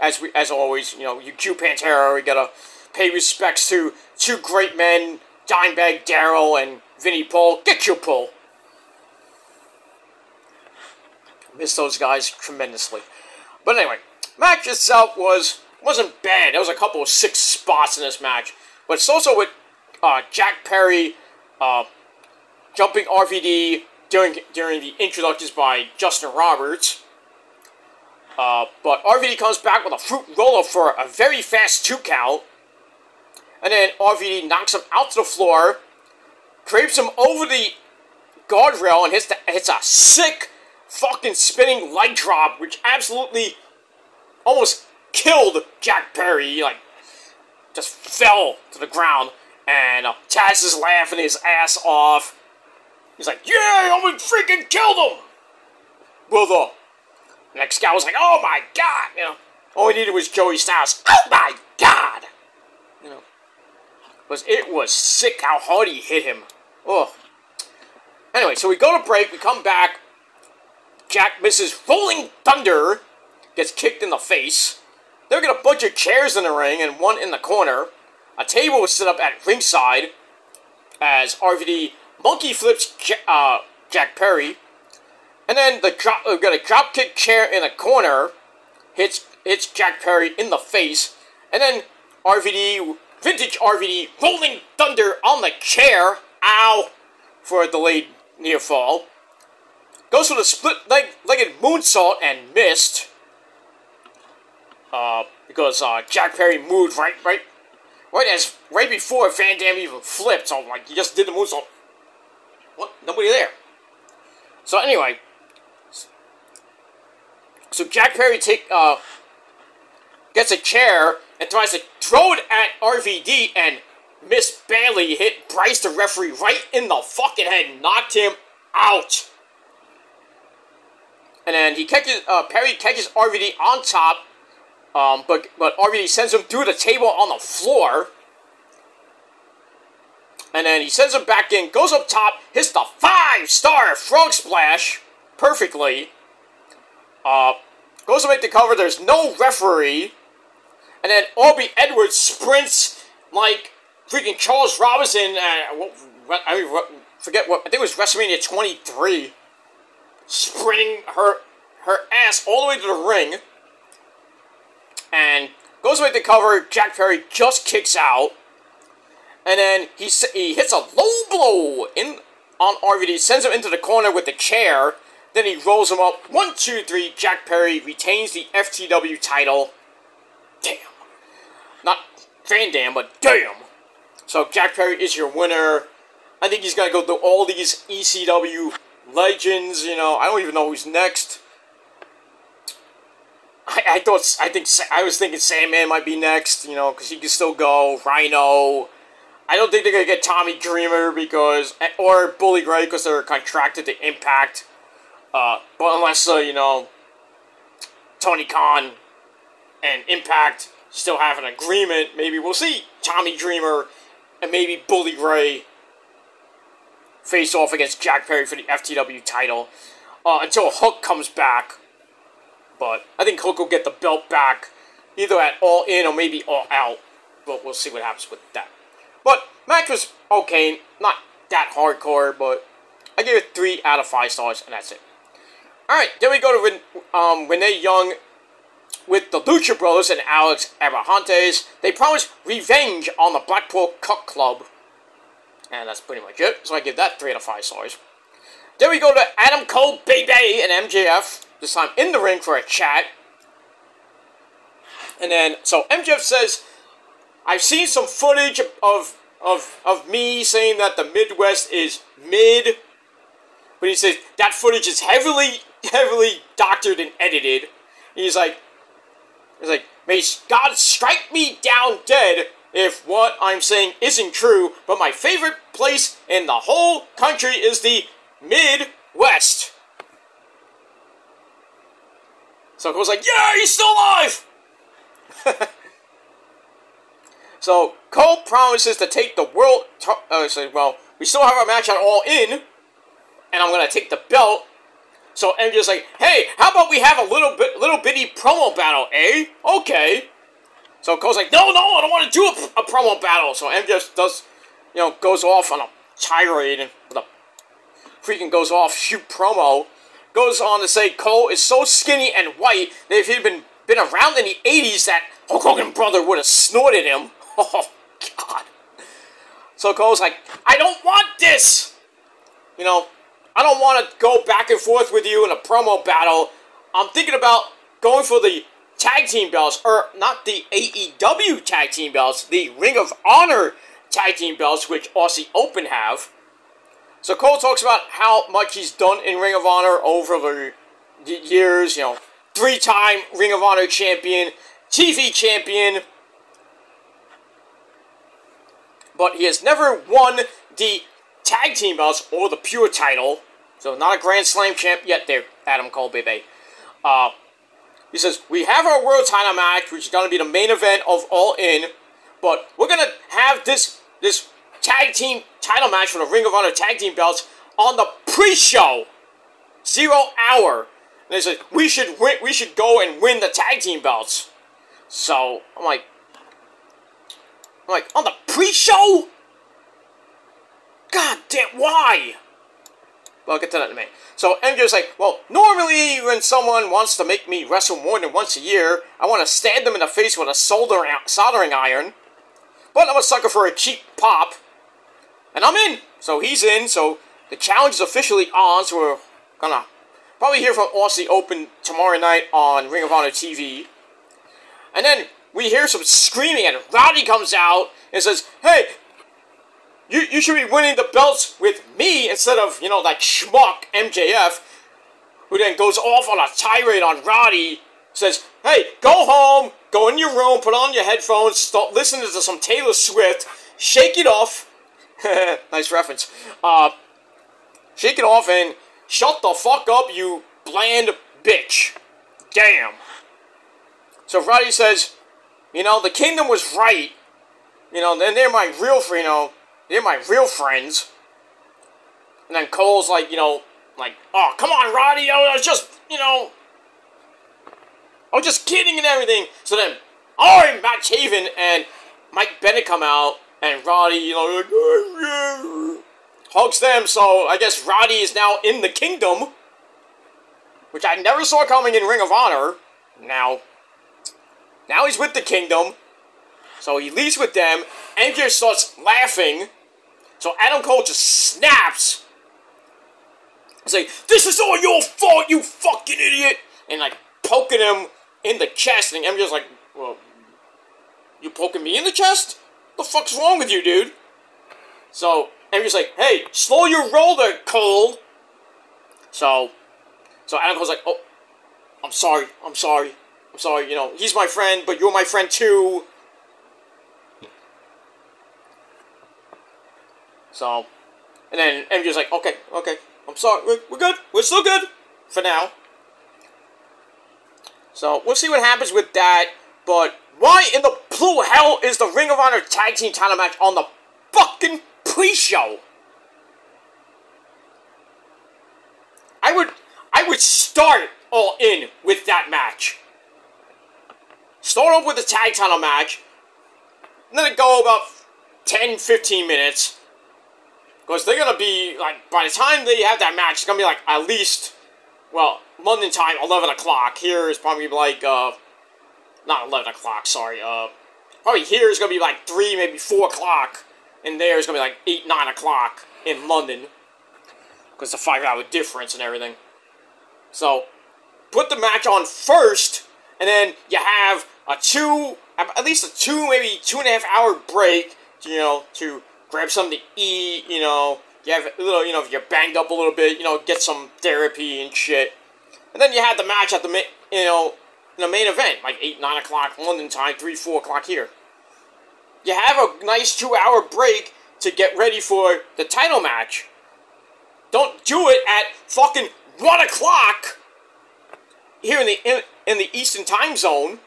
as always, you Q Pantera, we gotta pay respects to 2 great men, Dimebag Darrell and Vinnie Paul. Get your pull. Miss those guys tremendously. But anyway, match itself wasn't bad. There was a couple of 6 spots in this match. But it's also with Jack Perry jumping RVD during the introductions by Justin Roberts. But RVD comes back with a fruit roll-up for a very fast 2 count. And then RVD knocks him out to the floor, drapes him over the guardrail, and hits a sick fucking spinning leg drop, which absolutely almost killed Jack Perry. He, just fell to the ground, and Taz is laughing his ass off. He's like, yeah, I freaking killed him! With a Next guy was like, oh my god, you know. All he needed was Joey Styles. Oh my god! You know. It was sick how hard he hit him. Oh. Anyway, so we go to break, we come back. Jack misses Rolling Thunder. Gets kicked in the face. They get a bunch of chairs in the ring and one in the corner. A table was set up at ringside as RVD monkey flips Jack Perry. And then we got a drop kick chair in the corner. Hits Jack Perry in the face. And then vintage RVD, Rolling Thunder on the chair. Ow! For a delayed near fall. Goes for the split-legged moonsault and missed. Because Jack Perry moved right before Van Dam even flipped. So like he just did the moonsault. What? Nobody there. So anyway, so Jack Perry gets a chair and tries to throw it at RVD and missed badly. Hit Bryce the referee right in the fucking head, knocked him out. And then Perry catches RVD on top. But RVD sends him through the table on the floor. And then he sends him back in, goes up top, hits the 5-star frog splash perfectly. Goes to make the cover, there's no referee. And then Aubrey Edwards sprints like freaking Charles Robinson. I think it was WrestleMania 23. Sprinting her ass all the way to the ring. And goes to make the cover. Jack Perry just kicks out. And then he hits a low blow on RVD. Sends him into the corner with the chair. Then he rolls him up. 1, 2, 3. Jack Perry retains the FTW title. Damn. Not Van Dam, but damn. So Jack Perry is your winner. I think he's going to go through all these ECW legends. You know, I don't even know who's next. I was thinking Sandman might be next, you know, because he can still go. Rhino. I don't think they're going to get Tommy Dreamer or Bully Ray because they're contracted to Impact. But unless, you know, Tony Khan and Impact still have an agreement, maybe we'll see Tommy Dreamer and maybe Bully Ray face off against Jack Perry for the FTW title until Hook comes back. But I think Hook will get the belt back either at All In or maybe All Out. But we'll see what happens with that. But match was okay, not that hardcore, but I gave it 3 out of 5 stars, and that's it. Alright, then we go to Renee Young with the Lucha Brothers and Alex Abrahantes. They promise revenge on the Blackpool Cup Club. And that's pretty much it. So I give that 3 out of 5 stars. Then we go to Adam Cole, Baby, and MJF. This time in the ring for a chat. And then, so MJF says, I've seen some footage of me saying that the Midwest is mid. But he says, that footage is heavily doctored and edited. He's like, may God strike me down dead if what I'm saying isn't true, but my favorite place in the whole country is the Midwest. So Cole's like, yeah, he's still alive! So Cole promises to take the world... well, we still have our match on All In, and I'm going to take the belt. So MJ's like, hey, how about we have a little bitty promo battle, eh? Okay. So Cole's like, no, I don't want to do a promo battle. So MJ does, goes off on a tirade and freaking goes off, shoot promo. Goes on to say Cole is so skinny and white that if he'd been around in the 80s, that Hulk Hogan brother would have snorted him. Oh, God. So Cole's like, I don't want this! I don't want to go back and forth with you in a promo battle. I'm thinking about going for the tag team belts, or not the AEW tag team belts, the Ring of Honor tag team belts, which Aussie Open have. So Cole talks about how much he's done in Ring of Honor over the years, 3-time Ring of Honor champion, TV champion, but he has never won the tag team belts or the pure title, so not a Grand Slam champ yet there, Adam Cole, baby. he says, we have our world title match, which is going to be the main event of All In, but we're going to have this tag team title match for the Ring of Honor tag team belts on the pre-show, 0 hour. And they said, we should go and win the tag team belts. So, I'm like, on the pre-show? God damn, why? Well, I'll get to that in a minute. So MJ's like, well, normally when someone wants to make me wrestle more than once a year, I want to stab them in the face with a soldering iron. But I'm a sucker for a cheap pop. And I'm in. So he's in. So the challenge is officially on. So we're gonna probably hear from Aussie Open tomorrow night on Ring of Honor TV. And then we hear some screaming and Roddy comes out and says, hey, you should be winning the belts with me instead of, you know, like schmuck MJF, who then goes off on a tirade on Roddy, says, hey, go home, go in your room, put on your headphones, start listening to some Taylor Swift, shake it off, nice reference, shake it off and shut the fuck up, you bland bitch. Damn. So Roddy says, you know, the Kingdom was right, you know, and they're my real, you know, they're my real friends. And then Cole's like, you know, like, oh, come on, Roddy, I was just, you know, I was just kidding and everything. So then, Matt Taven and Mike Bennett come out, and Roddy, you know, like, hugs them. So I guess Roddy is now in the Kingdom, which I never saw coming in Ring of Honor. Now he's with the Kingdom. So he leaves with them. MJ starts laughing. So Adam Cole just snaps. He's like, this is all your fault, you fucking idiot! And like, poking him in the chest. And MJ's like, well, you poking me in the chest? What the fuck's wrong with you, dude? So MJ's like, hey, slow your roll there, Cole. So Adam Cole's like, oh, I'm sorry, you know, he's my friend, but you're my friend too. So, and then MJ's like, okay, I'm sorry, we're good, we're still good, for now. So, we'll see what happens with that, but why in the blue hell is the Ring of Honor Tag Team title match on the fucking pre-show? I would start All In with that match. Start off with the tag title match, and then go about 10-15 minutes. Because they're going to be, like, by the time they have that match, it's going to be, like, at least, well, London time, 11 o'clock. Here is probably, like, not 11 o'clock, sorry. Probably here is going to be, like, 3, maybe 4 o'clock. And there is going to be, like, 8, 9 o'clock in London. Because it's a 5-hour difference and everything. So, put the match on first, and then you have at least a 2, maybe 2.5 hour break, you know, to grab something to eat, you know, you have a little, you know, if you're banged up a little bit, you know, get some therapy and shit. And then you had the match at the, you know, in the main event, like 8, 9 o'clock London time, 3, 4 o'clock here. You have a nice 2-hour break to get ready for the title match. Don't do it at fucking 1 o'clock here in the Eastern time zone.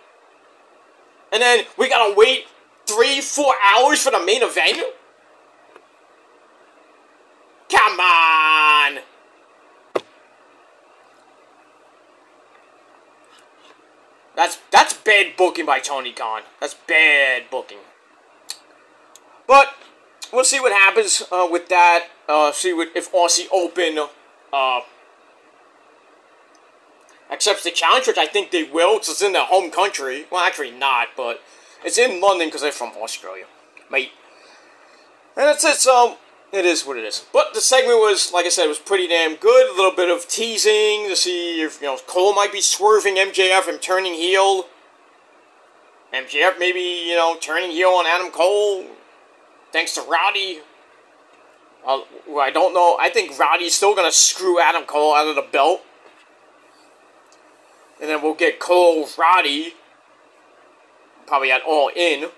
And then we gotta wait 3, 4 hours for the main event? Come on! That's bad booking by Tony Khan. That's bad booking. But we'll see what happens with that. See if Aussie Open accepts the challenge, which I think they will, because it's in their home country. Well, actually not, but it's in London because they're from Australia, mate. And that's it. So it is what it is. But the segment was, like I said, was pretty damn good. A little bit of teasing to see if, you know, Cole might be swerving MJF and turning heel. MJF maybe, you know, turning heel on Adam Cole, thanks to Roddy. I don't know. I think Roddy's still going to screw Adam Cole out of the belt. And then we'll get Cole, Roddy, probably at All In.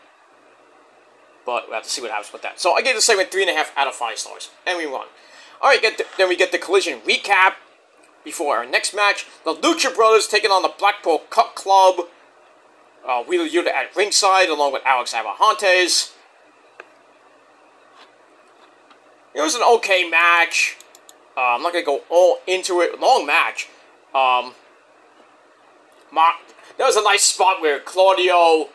But we'll have to see what happens with that. So I gave the segment 3.5 out of 5 stars. And we won. Alright, then we get the Collision recap. before our next match, the Lucha Brothers taking on the Blackpool Cut Club. Wheeler Yuta at ringside, along with Alex Abrahantes. It was an okay match. I'm not going to go all into it. Long match. There was a nice spot where Claudio...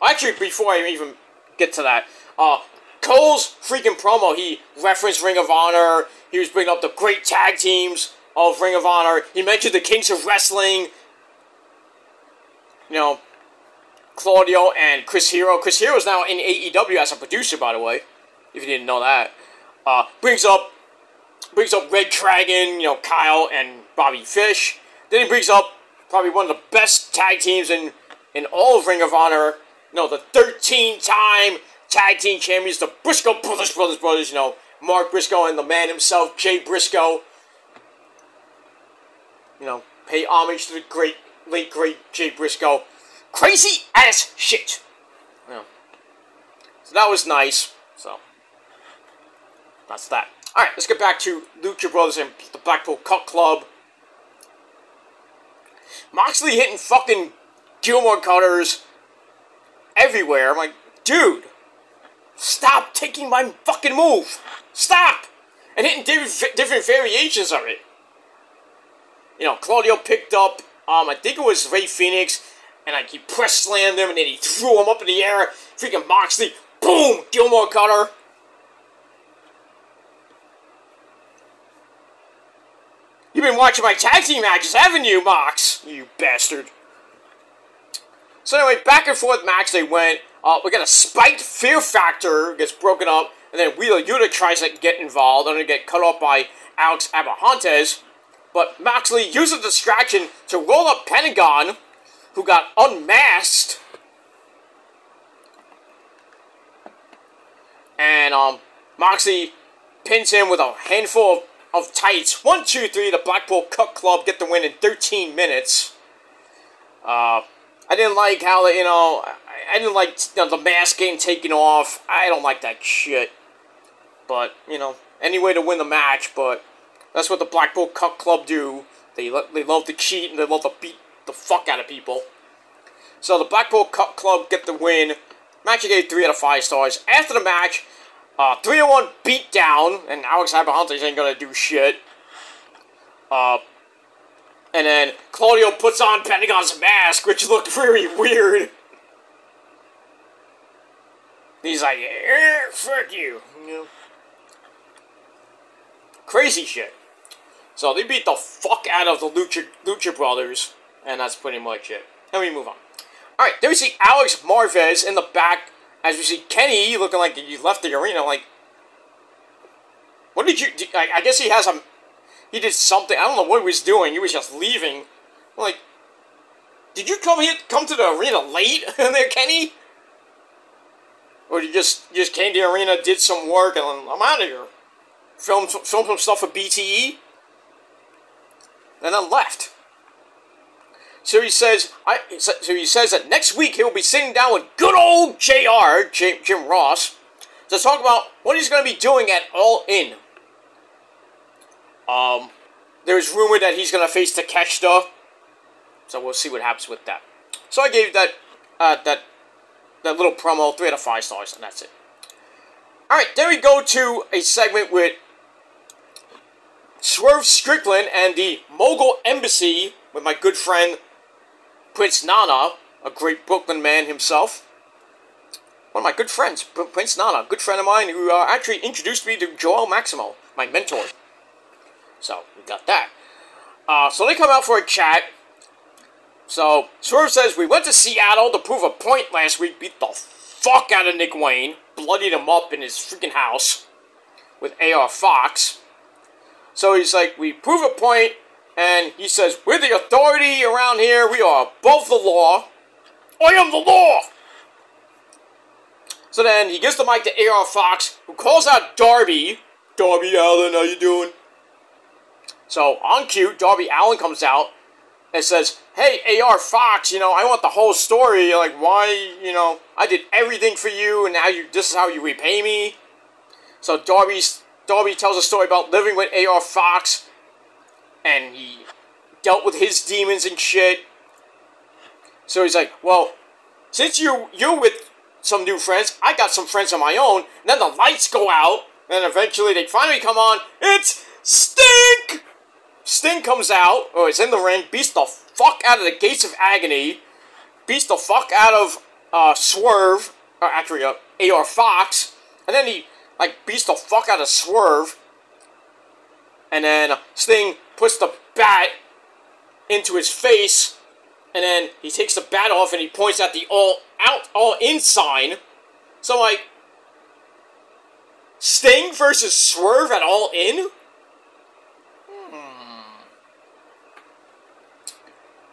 Actually, before I even get to that, Cole's freaking promo, he referenced Ring of Honor. He was bringing up the great tag teams of Ring of Honor. He mentioned the Kings of Wrestling. You know, Claudio and Chris Hero. Chris Hero is now in AEW as a producer, by the way, if you didn't know that. Brings up Red Dragon, you know, Kyle and Bobby Fish. Then he brings up probably one of the best tag teams in all of Ring of Honor. You know, the 13-time tag team champions, the Briscoe brothers, you know, Mark Briscoe and the man himself, Jay Briscoe. You know, pay homage to the late great Jay Briscoe. Crazy ass shit. Yeah. So that was nice. So that's that. Alright, let's get back to Lucha Brothers and the Blackpool Cut Club. Moxley hitting fucking Gilmore cutters everywhere. I'm like, dude, stop taking my fucking move. Stop! And hitting different variations of it. You know, Claudio picked up, I think it was Ray Phoenix, and like he press slammed him, and then he threw him up in the air. Freaking Moxley, boom, Gilmore cutter. You've been watching my tag team matches, haven't you, Mox? You bastard. So anyway, back and forth match they went. We got a spiked Fear Factor, gets broken up, and then Wheeler Yuta tries to get involved, and then get cut off by Alex Abrahantes. But Moxley used a distraction to roll up Pentagon, who got unmasked. And Moxley pins him with a handful of tights. 1, 2, 3, the Blackpool Cut Club get the win in 13 minutes. I didn't like how, you know, I didn't like, you know, the mask getting taken off. I don't like that shit. But, you know, any way to win the match, but that's what the Blackpool Cut Club do. They love to cheat and they love to beat the fuck out of people. So the Blackpool Cut Club get the win. Match I gave 3 out of 5 stars. After the match, 3-on-1 beatdown, and Alex Abrahantes ain't gonna do shit. And then Claudio puts on Pentagon's mask, which looked very weird. He's like, yeah, fuck you. You know? Crazy shit. So they beat the fuck out of the Lucha Brothers, and that's pretty much it. Then we move on. Alright, then we see Alex Marvez in the back, as we see Kenny looking like he left the arena, like, what did you do? I guess he did something, I don't know what he was doing, he was just leaving. I'm like, did you come to the arena late in there, Kenny? Or you just came to the arena, did some work, and I'm out of here. Filmed some stuff for BTE, and then left. So he says that next week he'll be sitting down with good old JR, Jim Ross, to talk about what he's going to be doing at All In. There's rumor that he's going to face Takeshita, so we'll see what happens with that. So I gave that little promo 3 out of 5 stars, and that's it. Alright, then we go to a segment with Swerve Strickland and the Mogul Embassy with my good friend Prince Nana, a great Brooklyn man himself. One of my good friends, Prince Nana, a good friend of mine who actually introduced me to Joel Maximo, my mentor. So, we got that. So they come out for a chat. So, Swerve says, we went to Seattle to prove a point last week, beat the fuck out of Nick Wayne, bloodied him up in his freaking house with AR Fox. So he's like, we prove a point, and he says, we're the authority around here, we are above the law. I am the law! So then he gives the mic to AR Fox, who calls out Darby. Darby Allin, how you doing? So, on cue, Darby Allin comes out and says, hey, AR Fox, you know, I want the whole story. Like, why, you know, I did everything for you, and now this is how you repay me. So Darby tells a story about living with AR Fox and he dealt with his demons and shit. So he's like, well, since you're with some new friends, I got some friends of my own. And then the lights go out, and eventually they finally come on. It's Sting! Sting comes out, or is in the ring, beats the fuck out of the Gates of Agony, beats the fuck out of Swerve, or actually AR Fox, and then he beats the fuck out of Swerve, and then Sting puts the bat into his face, and then he takes the bat off and he points at the all in sign. So Sting versus Swerve at All In?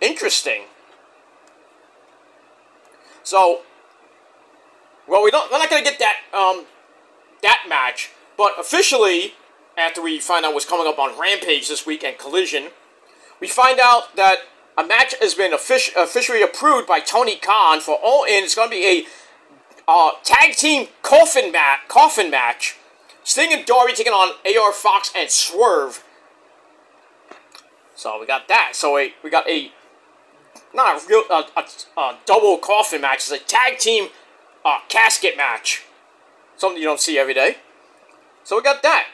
Interesting. So, well, we're not gonna get that that match, but officially, after we find out what's coming up on Rampage this week and Collision, we find out that a match has been officially approved by Tony Khan for All In. It's gonna be a tag team coffin match. Sting and Darby taking on AR Fox and Swerve. So we got that. So we got not a real a double coffin match. It's a tag team casket match. Something you don't see every day. So we got that.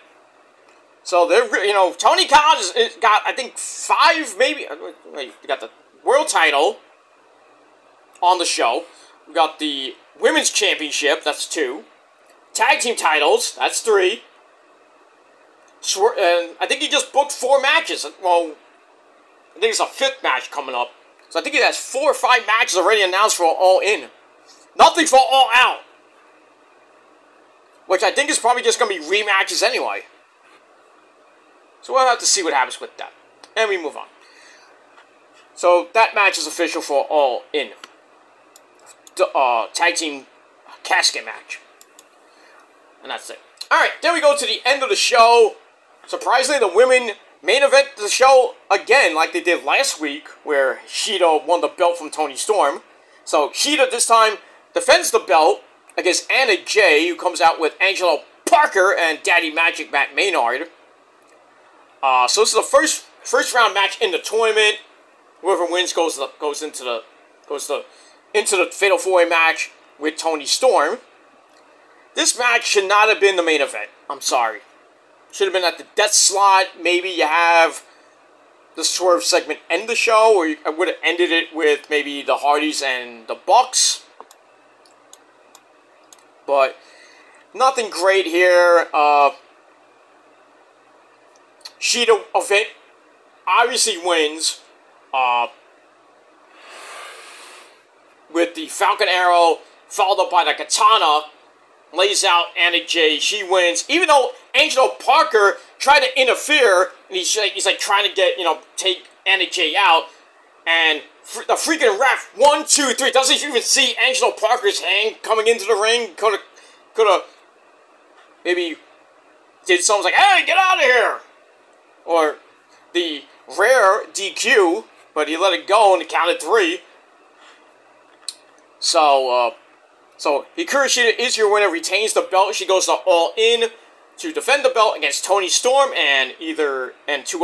So they're, Tony Khan has got, I think, 5 maybe. We got the world title on the show. We got the women's championship. That's 2. Tag team titles. That's 3. And I think he just booked 4 matches. Well, I think there's a 5th match coming up. So I think he has 4 or 5 matches already announced for All In. Nothing for All Out. Which I think is probably just going to be rematches anyway. So we'll have to see what happens with that. And we move on. So that match is official for All In. The tag team casket match. And that's it. Alright, then we go to the end of the show. Surprisingly, the women main event the show again, like they did last week, where Shida won the belt from Toni Storm. So Shida this time defends the belt against Anna Jay, who comes out with Angelo Parker and Daddy Magic Matt Maynard. So this is the first round match in the tournament. Whoever wins goes into the Fatal 4-Way match with Toni Storm. This match should not have been the main event. I'm sorry. Should have been at the death slot. Maybe you have the Swerve segment end the show, or I would have ended it with maybe the Hardys and the Bucks. But nothing great here. Shida event obviously wins with the Falcon Arrow followed up by the Katana. Lays out Anna Jay. She wins. Even though Angelo Parker tried to interfere, and he's like trying to get, take Anna Jay out. And the freaking ref, 1, 2, 3, doesn't even see Angelo Parker's hand coming into the ring. Could have maybe did something like, hey, get out of here! Or the rare DQ, but he let it go on the count of 3. So Hikaru Shida is your winner, retains the belt. She goes to All In to defend the belt against Toni Storm and 2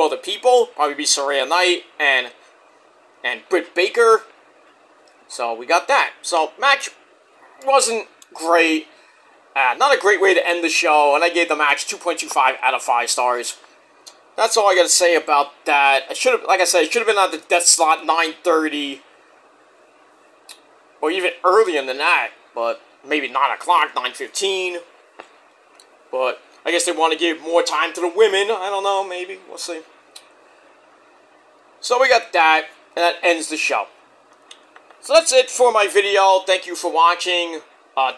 other people. Probably be Saraya Knight and Britt Baker. So we got that. So match wasn't great. Not a great way to end the show, and I gave the match 2.25 out of 5 stars. That's all I gotta say about that. Like I said, it should have been on the death slot 9:30. Or even earlier than that. But maybe 9 o'clock, 9:15. But I guess they want to give more time to the women. I don't know, maybe. We'll see. So we got that, and that ends the show. So that's it for my video. Thank you for watching.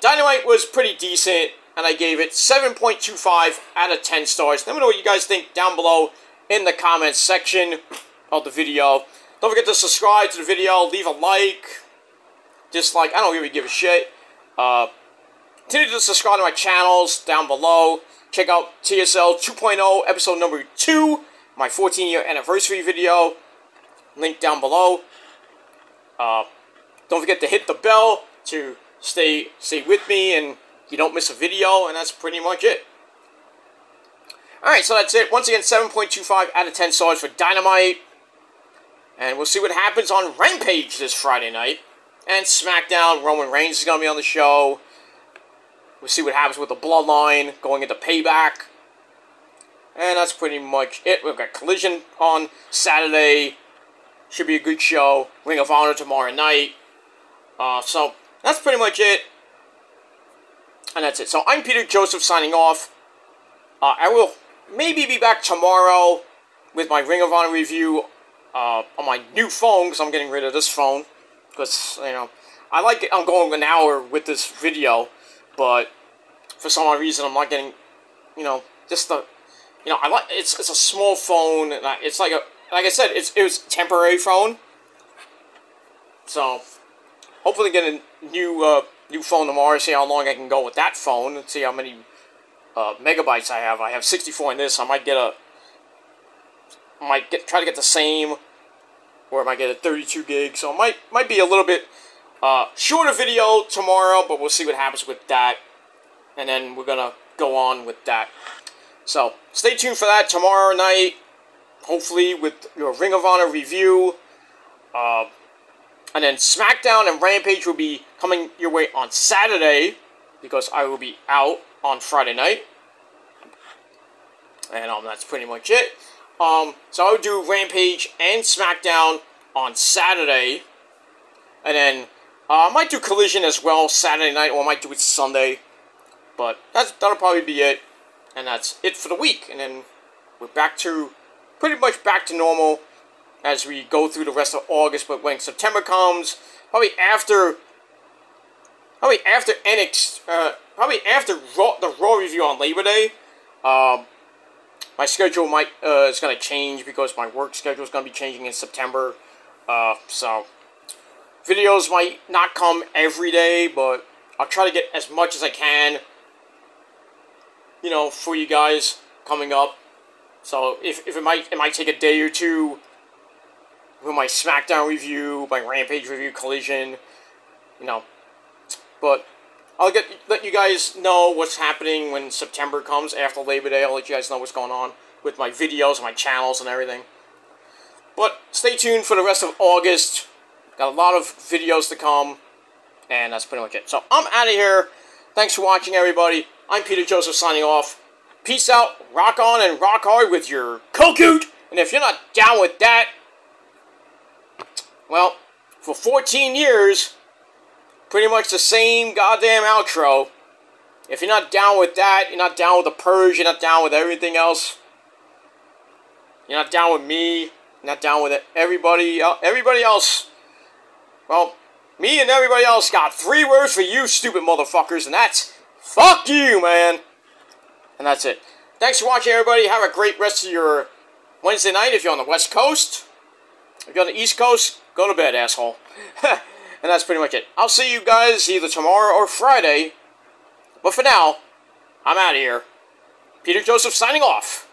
Dynamite was pretty decent, and I gave it 7.25 out of 10 stars. Let me know what you guys think down below in the comments section of the video. Don't forget to subscribe to the video, leave a like, dislike, I don't really give a shit. Continue to subscribe to my channels down below. Check out TSL 2.0 episode number 2, my 14-year anniversary video. Link down below. Don't forget to hit the bell to stay with me and you don't miss a video, and that's pretty much it. Alright, so that's it. Once again, 7.25 out of 10 stars for Dynamite. And we'll see what happens on Rampage this Friday night. And SmackDown, Roman Reigns is going to be on the show. We'll see what happens with the Bloodline going into Payback. And that's pretty much it. We've got Collision on Saturday. Should be a good show. Ring of Honor tomorrow night. So, that's pretty much it. And that's it. So, I'm Peter Joseph signing off. I will maybe be back tomorrow with my Ring of Honor review on my new phone, because I'm getting rid of this phone. Because, you know, I like it. I'm going an hour with this video, but for some odd reason, I'm not getting, you know, just the, you know, I like, it's a small phone, and it's like I said, it was a temporary phone. So, hopefully get a new phone tomorrow, see how long I can go with that phone, and see how many megabytes I have. I have 64 in this. I might try to get the same, or I might get a 32 gig. So it might be a little bit shorter video tomorrow, but we'll see what happens with that, and then we're gonna go on with that. So stay tuned for that tomorrow night, hopefully with your Ring of Honor review. And then SmackDown and Rampage will be coming your way on Saturday, because I will be out on Friday night. And that's pretty much it. So I would do Rampage and SmackDown on Saturday. And then I might do Collision as well Saturday night, or I might do it Sunday. But that'll probably be it. And that's it for the week. And then we're pretty much back to normal as we go through the rest of August. But when September comes, probably after NXT, probably after the Raw review on Labor Day, my schedule is going to change, because my work schedule is going to be changing in September. So videos might not come every day, but I'll try to get as much as I can, you know, for you guys coming up. So if it might take a day or two with my SmackDown review, my Rampage review, Collision, you know. But I'll let you guys know what's happening when September comes after Labor Day. I'll let you guys know what's going on with my videos, my channels, and everything. But stay tuned for the rest of August. Got a lot of videos to come, and that's pretty much it. So I'm out of here. Thanks for watching, everybody. I'm Peter Joseph signing off. Peace out, rock on, and rock hard with your Kokoot. And if you're not down with that, well, for 14 years, pretty much the same goddamn outro. If you're not down with that, you're not down with the Purge, you're not down with everything else, you're not down with me, you're not down with everybody else, well, me and everybody else got 3 words for you stupid motherfuckers, and that's fuck you, man. And that's it. Thanks for watching, everybody. Have a great rest of your Wednesday night if you're on the West Coast. If you're on the East Coast, go to bed, asshole. And that's pretty much it. I'll see you guys either tomorrow or Friday. But for now, I'm out of here. Peter Joseph signing off.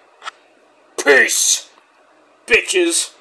Peace, bitches.